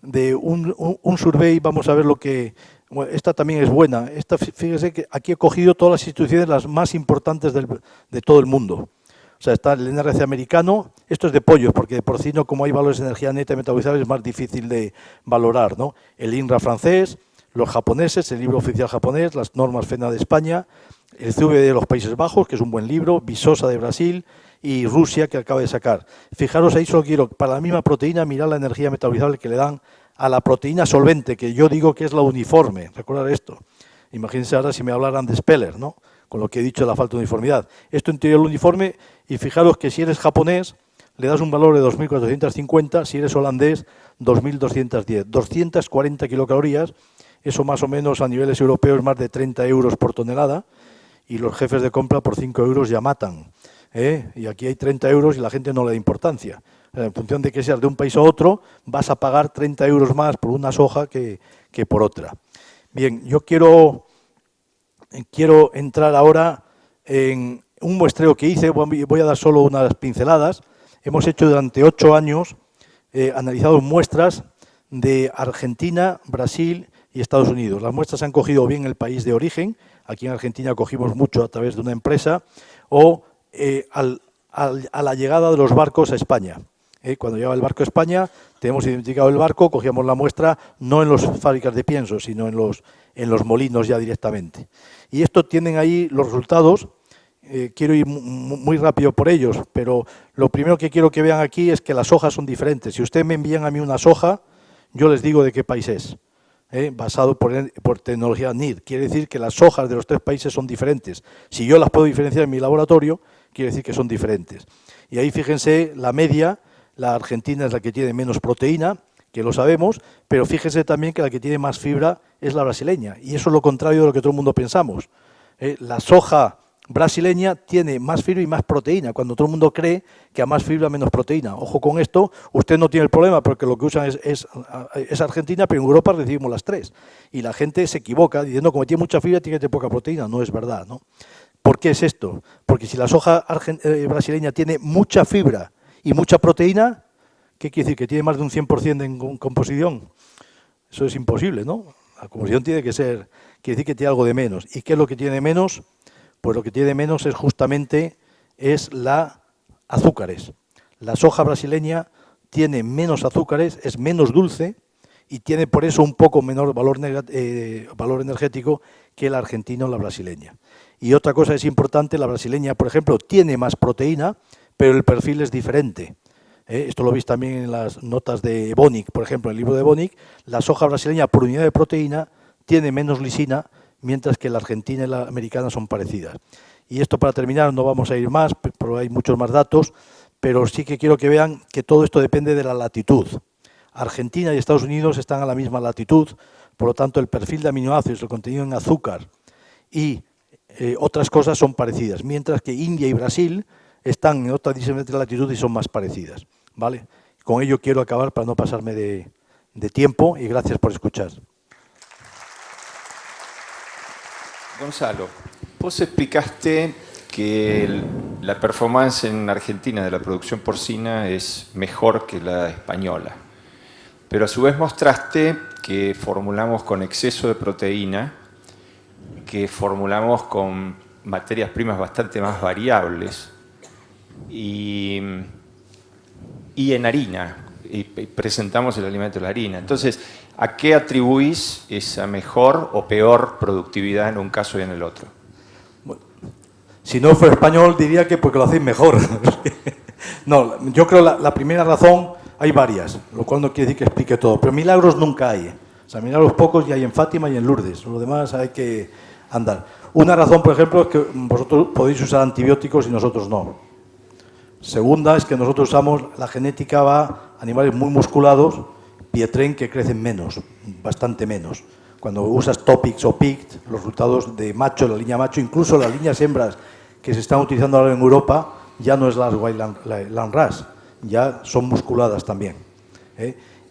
de un survey, vamos a ver lo que... Bueno, esta también es buena, fíjese que aquí he cogido todas las instituciones las más importantes de todo el mundo. O sea, está el NRC americano, esto es de pollos, porque de porcino, como hay valores de energía neta y metabolizable, es más difícil de valorar, ¿no? El INRA francés, los japoneses, el libro oficial japonés, las normas FENA de España, el CV de los Países Bajos, que es un buen libro, Visosa de Brasil y Rusia, que acaba de sacar. Fijaros, ahí solo quiero, para la misma proteína, mirar la energía metabolizable que le dan a la proteína solvente, que yo digo que es la uniforme. Recordar esto. Imagínense ahora si me hablaran de speller, ¿no? Con lo que he dicho de la falta de uniformidad. Esto en teoría es el uniforme, y fijaros que si eres japonés, le das un valor de 2.450, si eres holandés, 2.210. 240 kilocalorías, eso más o menos a niveles europeos más de 30 euros por tonelada, y los jefes de compra por 5 euros ya matan. Y aquí hay 30 euros y la gente no le da importancia. O sea, en función de que seas de un país a otro, vas a pagar 30 euros más por una soja que por otra. Bien, yo quiero entrar ahora en un muestreo que hice, voy a dar solo unas pinceladas. Hemos hecho durante 8 años, analizado muestras de Argentina, Brasil y Estados Unidos. Las muestras han cogido bien el país de origen, aquí en Argentina cogimos mucho a través de una empresa, o a la llegada de los barcos a España. Cuando llegaba el barco a España, tenemos identificado el barco, cogíamos la muestra no en las fábricas de pienso, sino en los molinos ya directamente. Y esto tienen ahí los resultados. Quiero ir muy rápido por ellos, pero lo primero que quiero que vean aquí es que las hojas son diferentes. Si ustedes me envían a mí una soja, yo les digo de qué país es, basado por tecnología NID. Quiere decir que las hojas de los 3 países son diferentes. Si yo las puedo diferenciar en mi laboratorio, quiere decir que son diferentes. Y ahí fíjense la media, la argentina es la que tiene menos proteína, que lo sabemos, pero fíjense también que la que tiene más fibra es la brasileña. Y eso es lo contrario de lo que todo el mundo pensamos. La soja brasileña tiene más fibra y más proteína, cuando todo el mundo cree que a más fibra menos proteína. Ojo con esto, usted no tiene el problema porque lo que usan es Argentina, pero en Europa recibimos las 3. Y la gente se equivoca diciendo como tiene mucha fibra tiene que tener poca proteína. No es verdad, ¿no? ¿Por qué es esto? Porque si la soja brasileña tiene mucha fibra y mucha proteína, ¿qué quiere decir? ¿Que tiene más de un 100% en composición? Eso es imposible, ¿no? La composición tiene que ser, quiere decir que tiene algo de menos. ¿Y qué es lo que tiene menos? Pues lo que tiene menos es justamente la azúcares. La soja brasileña tiene menos azúcares, es menos dulce y tiene por eso un poco menor valor energético que la argentina o la brasileña. Y otra cosa es importante, la brasileña, por ejemplo, tiene más proteína, pero el perfil es diferente. Esto lo veis también en las notas de Bonig, por ejemplo, en el libro de Bonig, la soja brasileña por unidad de proteína tiene menos lisina, mientras que la argentina y la americana son parecidas. Y esto para terminar, no vamos a ir más, pero hay muchos más datos, pero sí que quiero que vean que todo esto depende de la latitud. Argentina y Estados Unidos están a la misma latitud, por lo tanto el perfil de aminoácidos, el contenido en azúcar y otras cosas son parecidas, mientras que India y Brasil están en otra diferente latitud y son más parecidas, ¿vale? Con ello quiero acabar para no pasarme de tiempo y gracias por escuchar. Gonzalo, vos explicaste que la performance en Argentina de la producción porcina es mejor que la española, pero a su vez mostraste que formulamos con exceso de proteína, que formulamos con materias primas bastante más variables y en harina, y presentamos el alimento de la harina. Entonces, ¿a qué atribuís esa mejor o peor productividad en un caso y en el otro? Bueno, si no fuera español diría que porque lo hacéis mejor. No, yo creo la primera razón, hay varias, lo cual no quiere decir que explique todo, pero milagros nunca hay. O sea, milagros pocos ya hay en Fátima y en Lourdes, lo demás hay que andar. Una razón, por ejemplo, es que vosotros podéis usar antibióticos y nosotros no. Segunda es que nosotros usamos, la genética va a animales muy musculados, Pietren, que crecen menos, bastante menos. Cuando usas Topix o Pict, los resultados de macho, la línea macho, incluso las líneas hembras que se están utilizando ahora en Europa, ya no es la Landrace, ya son musculadas también.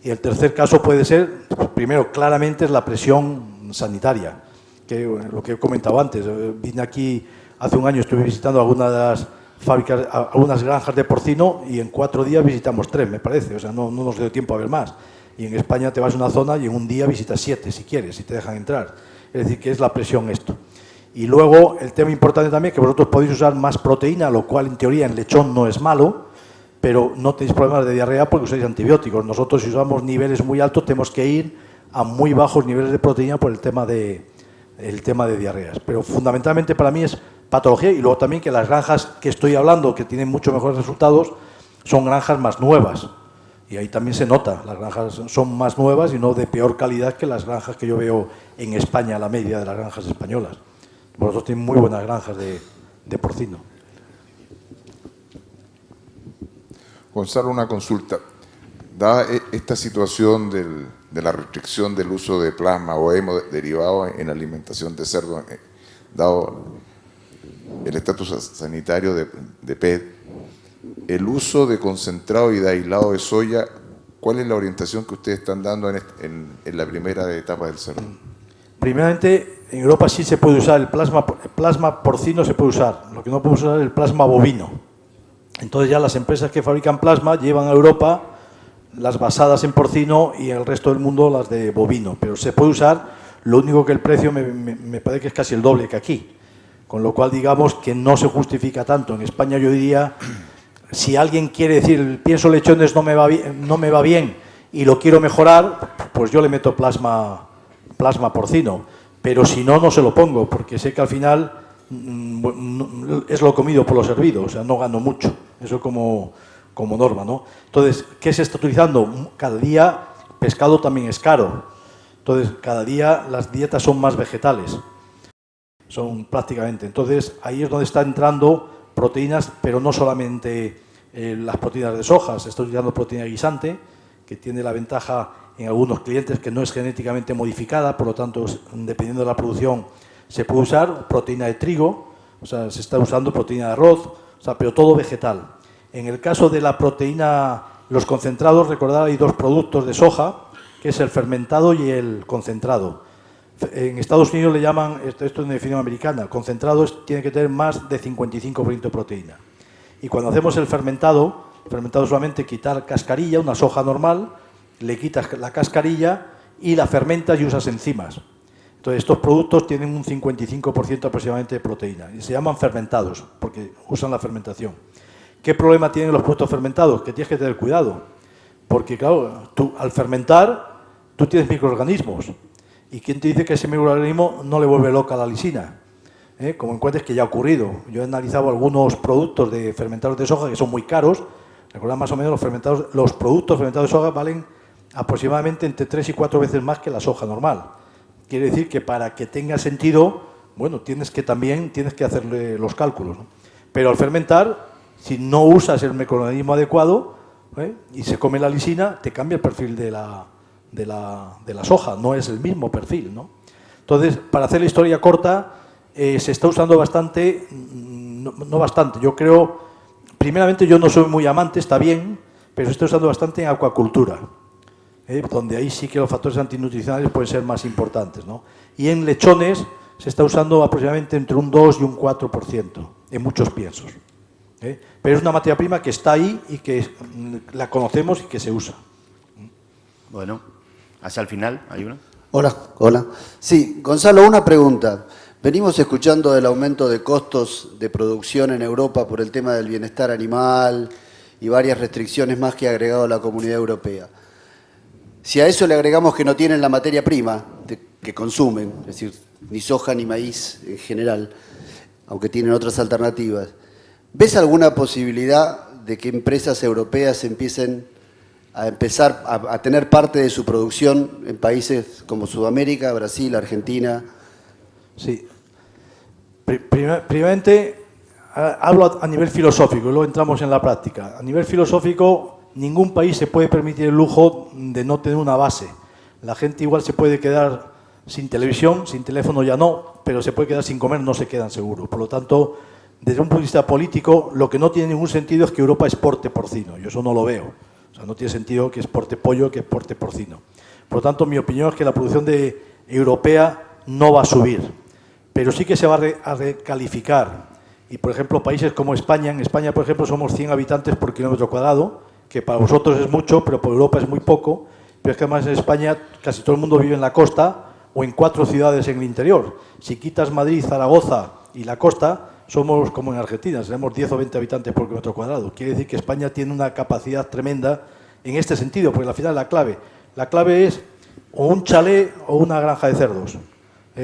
Y el tercer caso puede ser, primero, claramente es la presión sanitaria, que lo que he comentado antes. Vine aquí hace un año, estuve visitando algunas de las fábricas, algunas granjas de porcino y en 4 días visitamos 3, me parece, o sea, no nos dio tiempo a ver más. Y en España te vas a una zona y en un día visitas 7 si quieres, si te dejan entrar. Es decir, que es la presión esto. Y luego el tema importante también es que vosotros podéis usar más proteína, lo cual en teoría en lechón no es malo, pero no tenéis problemas de diarrea porque usáis antibióticos. Nosotros si usamos niveles muy altos tenemos que ir a muy bajos niveles de proteína por el tema de diarreas. Pero fundamentalmente para mí es patología y luego también que las granjas que estoy hablando, que tienen mucho mejores resultados, son granjas más nuevas. Y ahí también se nota, las granjas son más nuevas y no de peor calidad que las granjas que yo veo en España, la media de las granjas españolas. Vosotros tenéis muy buenas granjas de porcino. Gonzalo, una consulta. Dada esta situación de la restricción del uso de plasma o hemo derivado en alimentación de cerdo, dado el estatus sanitario de PET, el uso de concentrado y de aislado de soya, ¿cuál es la orientación que ustedes están dando en la primera etapa del cerdo? Primeramente, en Europa sí se puede usar el plasma porcino, se puede usar. Lo que no podemos usar es el plasma bovino. Entonces ya las empresas que fabrican plasma llevan a Europa las basadas en porcino y el resto del mundo las de bovino. Pero se puede usar, lo único que el precio me parece que es casi el doble que aquí. Con lo cual digamos que no se justifica tanto. En España yo diría, si alguien quiere decir, pienso lechones no me va bien y lo quiero mejorar, pues yo le meto plasma porcino. Pero si no, no se lo pongo, porque sé que al final es lo comido por lo servido, o sea, no gano mucho. Eso como norma, ¿no? Entonces, ¿qué se está utilizando? Cada día pescado también es caro. Entonces, cada día las dietas son más vegetales. Son prácticamente. Entonces, ahí es donde están entrando proteínas, pero no solamente las proteínas de soja. Se está utilizando proteína guisante, que tiene la ventaja en algunos clientes que no es genéticamente modificada, por lo tanto, dependiendo de la producción, se puede usar proteína de trigo, o sea, se está usando proteína de arroz, o sea, pero todo vegetal. En el caso de la proteína, los concentrados, recordad, hay dos productos de soja, que es el fermentado y el concentrado. En Estados Unidos le llaman, esto es una definición americana, concentrado tiene que tener más de 55% de proteína. Y cuando hacemos el fermentado solamente quitar cascarilla, una soja normal, le quitas la cascarilla y la fermentas y usas enzimas. Entonces, estos productos tienen un 55% aproximadamente de proteína y se llaman fermentados porque usan la fermentación. ¿Qué problema tienen los productos fermentados? Que tienes que tener cuidado, porque claro, tú al fermentar, tú tienes microorganismos y ¿quién te dice que ese microorganismo no le vuelve loca la lisina? Como encuentres que ya ha ocurrido. Yo he analizado algunos productos de fermentados de soja que son muy caros. Recordad, más o menos los productos fermentados de soja valen aproximadamente entre 3 y 4 veces más que la soja normal. Quiere decir que para que tenga sentido, bueno, tienes que hacerle los cálculos, ¿no? Pero al fermentar, si no usas el microorganismo adecuado y se come la lisina, te cambia el perfil de la soja, no es el mismo perfil, ¿no? Entonces, para hacer la historia corta, se está usando bastante, no bastante, yo creo, primeramente yo no soy muy amante, está bien, pero se está usando bastante en acuacultura, donde ahí sí que los factores antinutricionales pueden ser más importantes, ¿no? Y en lechones se está usando aproximadamente entre un 2 y un 4% en muchos piensos. Pero es una materia prima que está ahí y que la conocemos y que se usa. Bueno, hacia el final, ¿hay una? Hola. Sí, Gonzalo, una pregunta. Venimos escuchando del aumento de costos de producción en Europa por el tema del bienestar animal y varias restricciones más que ha agregado la Comunidad Europea. Si a eso le agregamos que no tienen la materia prima que consumen, es decir, ni soja ni maíz en general, aunque tienen otras alternativas, ¿ves alguna posibilidad de que empresas europeas empiecen a tener parte de su producción en países como Sudamérica, Brasil, Argentina? Sí. Primeramente, hablo a nivel filosófico y luego entramos en la práctica. A nivel filosófico, ningún país se puede permitir el lujo de no tener una base. La gente igual se puede quedar sin televisión, sin teléfono ya no, pero se puede quedar sin comer, no se quedan seguros. Por lo tanto, desde un punto de vista político, lo que no tiene ningún sentido es que Europa exporte porcino. Yo eso no lo veo. O sea, no tiene sentido que exporte pollo, que exporte porcino. Por lo tanto, mi opinión es que la producción europea no va a subir, pero sí que se va a recalificar. Y, por ejemplo, países como España, en España, por ejemplo, somos 100 habitantes por kilómetro cuadrado, que para vosotros es mucho, pero por Europa es muy poco. Pero es que además en España casi todo el mundo vive en la costa o en 4 ciudades en el interior. Si quitas Madrid, Zaragoza y la costa, somos como en Argentina, tenemos 10 o 20 habitantes por kilómetro cuadrado. Quiere decir que España tiene una capacidad tremenda en este sentido, porque al final la clave es o un chalet o una granja de cerdos.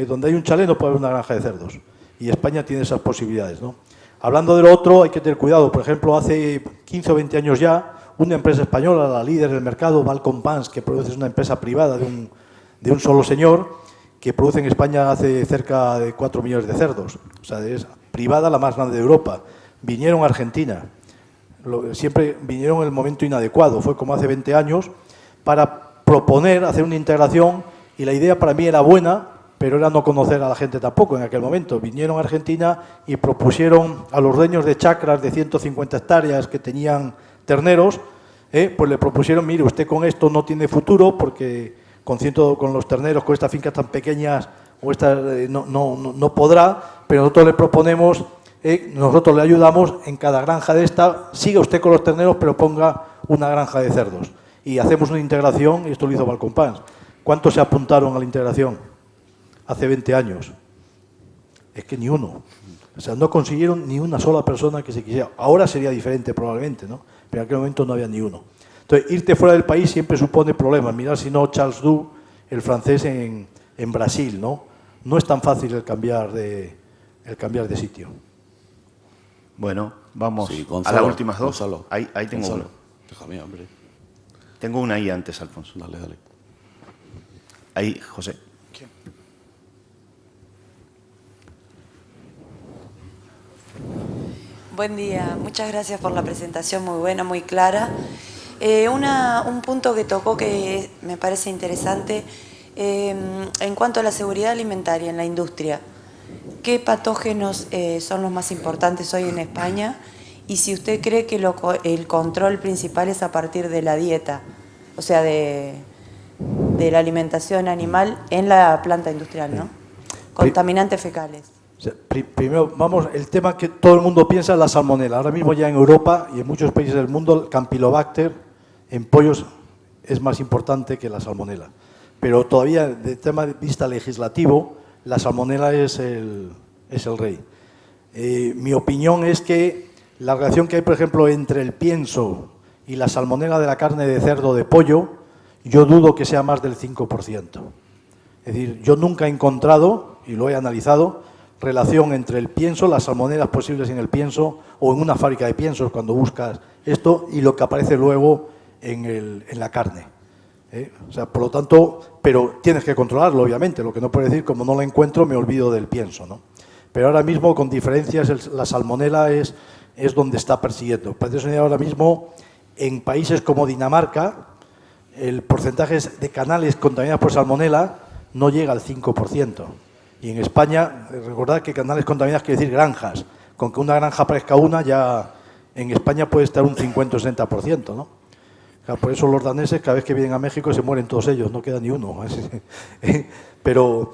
Donde hay un chalet no puede haber una granja de cerdos. Y España tiene esas posibilidades, ¿no? Hablando de lo otro, hay que tener cuidado. Por ejemplo, hace 15 o 20 años ya, una empresa española, la líder del mercado, Balcom Pans, que produce, es una empresa privada de un solo señor, que produce en España hace cerca de 4 millones de cerdos. O sea, es privada la más grande de Europa. Vinieron a Argentina. Siempre vinieron en el momento inadecuado. Fue como hace 20 años para proponer, hacer una integración, y la idea para mí era buena, pero era no conocer a la gente tampoco en aquel momento. Vinieron a Argentina y propusieron a los dueños de chacras de 150 hectáreas que tenían terneros, pues le propusieron, mire, usted con esto no tiene futuro porque con los terneros, con estas fincas tan pequeñas, o no podrá, pero nosotros le proponemos, nosotros le ayudamos en cada granja de esta, siga usted con los terneros, pero ponga una granja de cerdos. Y hacemos una integración, y esto lo hizo Balcom Pans. ¿Cuántos se apuntaron a la integración hace 20 años? Es que ni uno. O sea, no consiguieron ni una sola persona que se quisiera. Ahora sería diferente probablemente, ¿no? Pero en aquel momento no había ni uno. Entonces, irte fuera del país siempre supone problemas. Mirad si no Charles Du, el francés en Brasil, ¿no? No es tan fácil el cambiar de sitio. Bueno, vamos Sí, a Gonzalo, las últimas dos. Gonzalo. Ahí tengo Gonzalo, una. déjame, hombre. Tengo una ahí antes, Alfonso. Dale, dale. Ahí, José. Buen día, muchas gracias por la presentación, muy buena, muy clara. Un punto que tocó que me parece interesante, en cuanto a la seguridad alimentaria en la industria, ¿qué patógenos son los más importantes hoy en España? Y si usted cree que el control principal es a partir de la dieta, o sea, de la alimentación animal en la planta industrial, ¿no? Contaminantes fecales. O sea, primero, vamos, el tema que todo el mundo piensa es la salmonela. Ahora mismo ya en Europa y en muchos países del mundo, el Campylobacter en pollos es más importante que la salmonela. Pero todavía, de tema de vista legislativo, la salmonela es el rey. Mi opinión es que la relación que hay, por ejemplo, entre el pienso y la salmonela de la carne de cerdo o de pollo, yo dudo que sea más del 5%. Es decir, yo nunca he encontrado, y lo he analizado, relación entre el pienso, las salmonelas posibles en el pienso o en una fábrica de piensos cuando buscas esto y lo que aparece luego en la carne. O sea, por lo tanto, pero tienes que controlarlo, obviamente. Lo que no puedes decir, como no la encuentro, me olvido del pienso, ¿no? Pero ahora mismo, con diferencias, la salmonela es donde está persiguiendo. Para eso, ahora mismo, en países como Dinamarca, el porcentaje de canales contaminados por salmonela no llega al 5%. Y en España, recordad que canales contaminados quiere decir granjas. Con que una granja aparezca una, ya en España puede estar un 50 o 60%, ¿no? Claro, por eso los daneses, cada vez que vienen a México, se mueren todos ellos, no queda ni uno. Pero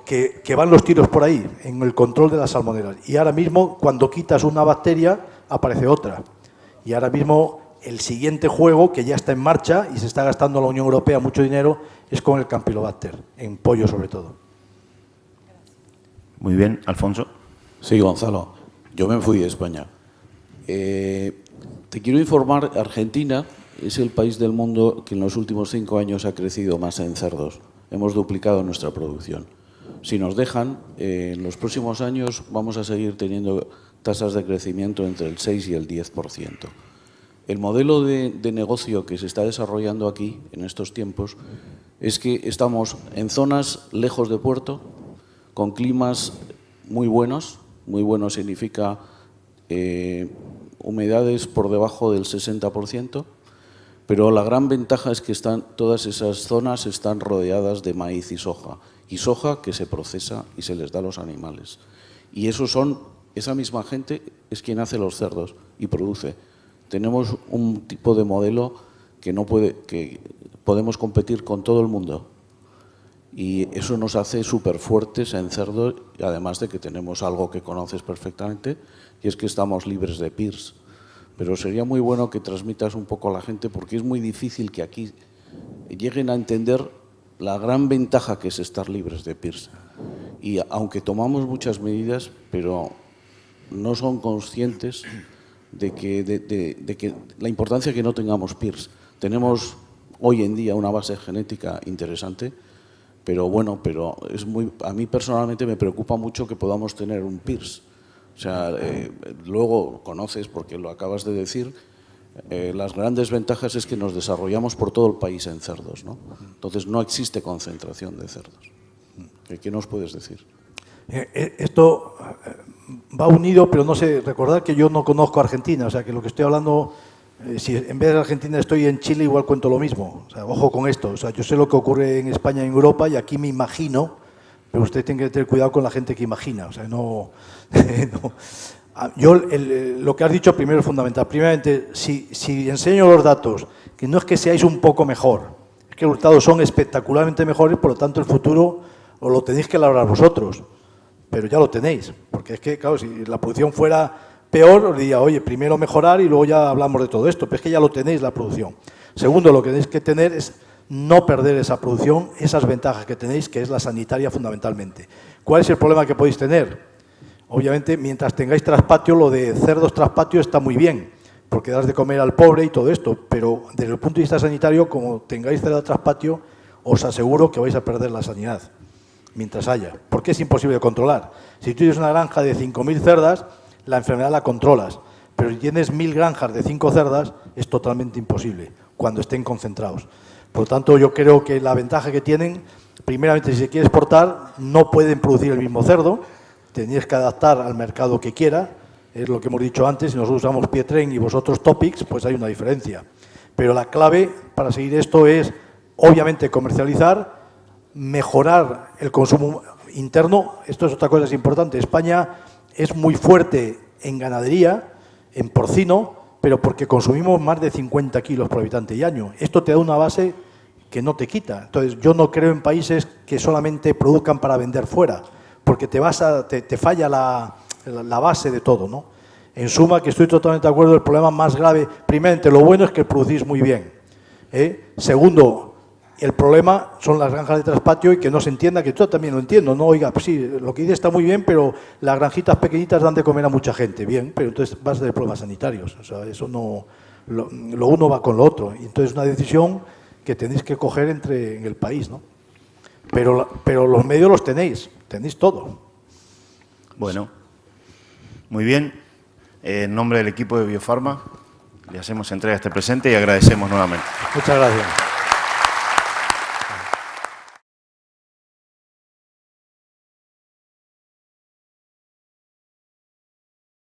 que van los tiros por ahí, en el control de las salmonelas. Y ahora mismo, cuando quitas una bacteria, aparece otra. Y ahora mismo, el siguiente juego, que ya está en marcha y se está gastando la Unión Europea mucho dinero, es con el Campylobacter, en pollo sobre todo. Muy bien, Alfonso. Sí, Gonzalo, yo me fui de España. Te quiero informar, Argentina es el país del mundo que en los últimos 5 años ha crecido más en cerdos. Hemos duplicado nuestra producción. Si nos dejan, en los próximos años vamos a seguir teniendo tasas de crecimiento entre el 6 y el 10%. El modelo de negocio que se está desarrollando aquí, en estos tiempos, es que estamos en zonas lejos de puerto, con climas muy buenos. Muy bueno significa humedades por debajo del 60%, pero la gran ventaja es que todas esas zonas están rodeadas de maíz y soja que se procesa y se les da a los animales. Y esa misma gente es quien hace los cerdos y produce. Tenemos un tipo de modelo que podemos competir con todo el mundo. Y eso nos hace súper fuertes en cerdo, además de que tenemos algo que conoces perfectamente, y es que estamos libres de PIRS. Pero sería muy bueno que transmitas un poco a la gente, porque es muy difícil que aquí lleguen a entender la gran ventaja que es estar libres de PIRS. Y aunque tomamos muchas medidas, pero no son conscientes de que la importancia que no tengamos PIRS. Tenemos hoy en día una base genética interesante, pero bueno, a mí personalmente me preocupa mucho que podamos tener un PIRS. O sea, luego conoces, porque lo acabas de decir, las grandes ventajas es que nos desarrollamos por todo el país en cerdos, ¿no? Entonces no existe concentración de cerdos. ¿Qué nos puedes decir? Esto va unido, pero no sé, recordad que yo no conozco Argentina, o sea que lo que estoy hablando, si en vez de Argentina estoy en Chile, igual cuento lo mismo. O sea, ojo con esto, o sea, yo sé lo que ocurre en España y en Europa y aquí me imagino, pero usted tiene que tener cuidado con la gente que imagina, o sea, no. Yo, lo que has dicho primero es fundamental. Primeramente, si enseño los datos, que no es que seáis un poco mejor, es que los resultados son espectacularmente mejores, por lo tanto el futuro os lo tenéis que labrar vosotros, pero ya lo tenéis, porque es que, claro, si la producción fuera peor, os diría, oye, primero mejorar y luego ya hablamos de todo esto, pero es que ya lo tenéis la producción. Segundo, lo que tenéis que tener es no perder esa producción, esas ventajas que tenéis, que es la sanitaria fundamentalmente. ¿Cuál es el problema que podéis tener? Obviamente, mientras tengáis traspatio, lo de cerdos traspatio está muy bien, porque das de comer al pobre y todo esto, pero desde el punto de vista sanitario, como tengáis cerdo traspatio, os aseguro que vais a perder la sanidad, mientras haya, porque es imposible de controlar. Si tú tienes una granja de 5.000 cerdas, la enfermedad la controlas, pero si tienes 1.000 granjas de 5 cerdas, es totalmente imposible, cuando estén concentrados. Por lo tanto, yo creo que la ventaja que tienen, primeramente, si se quiere exportar, no pueden producir el mismo cerdo, tenéis que adaptar al mercado que quiera, es lo que hemos dicho antes, si nosotros usamos Pietren y vosotros Topics, pues hay una diferencia. Pero la clave para seguir esto es, obviamente, comercializar, mejorar el consumo interno. Esto es otra cosa que es importante. España es muy fuerte en ganadería, en porcino, pero porque consumimos más de 50 kilos por habitante y año. Esto te da una base que no te quita. Entonces, yo no creo en países que solamente produzcan para vender fuera, porque te falla la base de todo, ¿no? En suma, que estoy totalmente de acuerdo, el problema más grave, primeramente, lo bueno es que producís muy bien. Segundo, el problema son las granjas de traspatio y que no se entienda, que yo también lo entiendo, ¿no? Oiga, pues sí, lo que dice está muy bien, pero las granjitas pequeñitas dan de comer a mucha gente, bien, pero entonces vas a tener problemas sanitarios, o sea, eso no, lo uno va con lo otro, y entonces es una decisión que tenéis que coger en el país, ¿no? Pero los medios los tenéis todo. Bueno, muy bien. En nombre del equipo de Biofarma, le hacemos entrega a este presente y agradecemos nuevamente. Muchas gracias.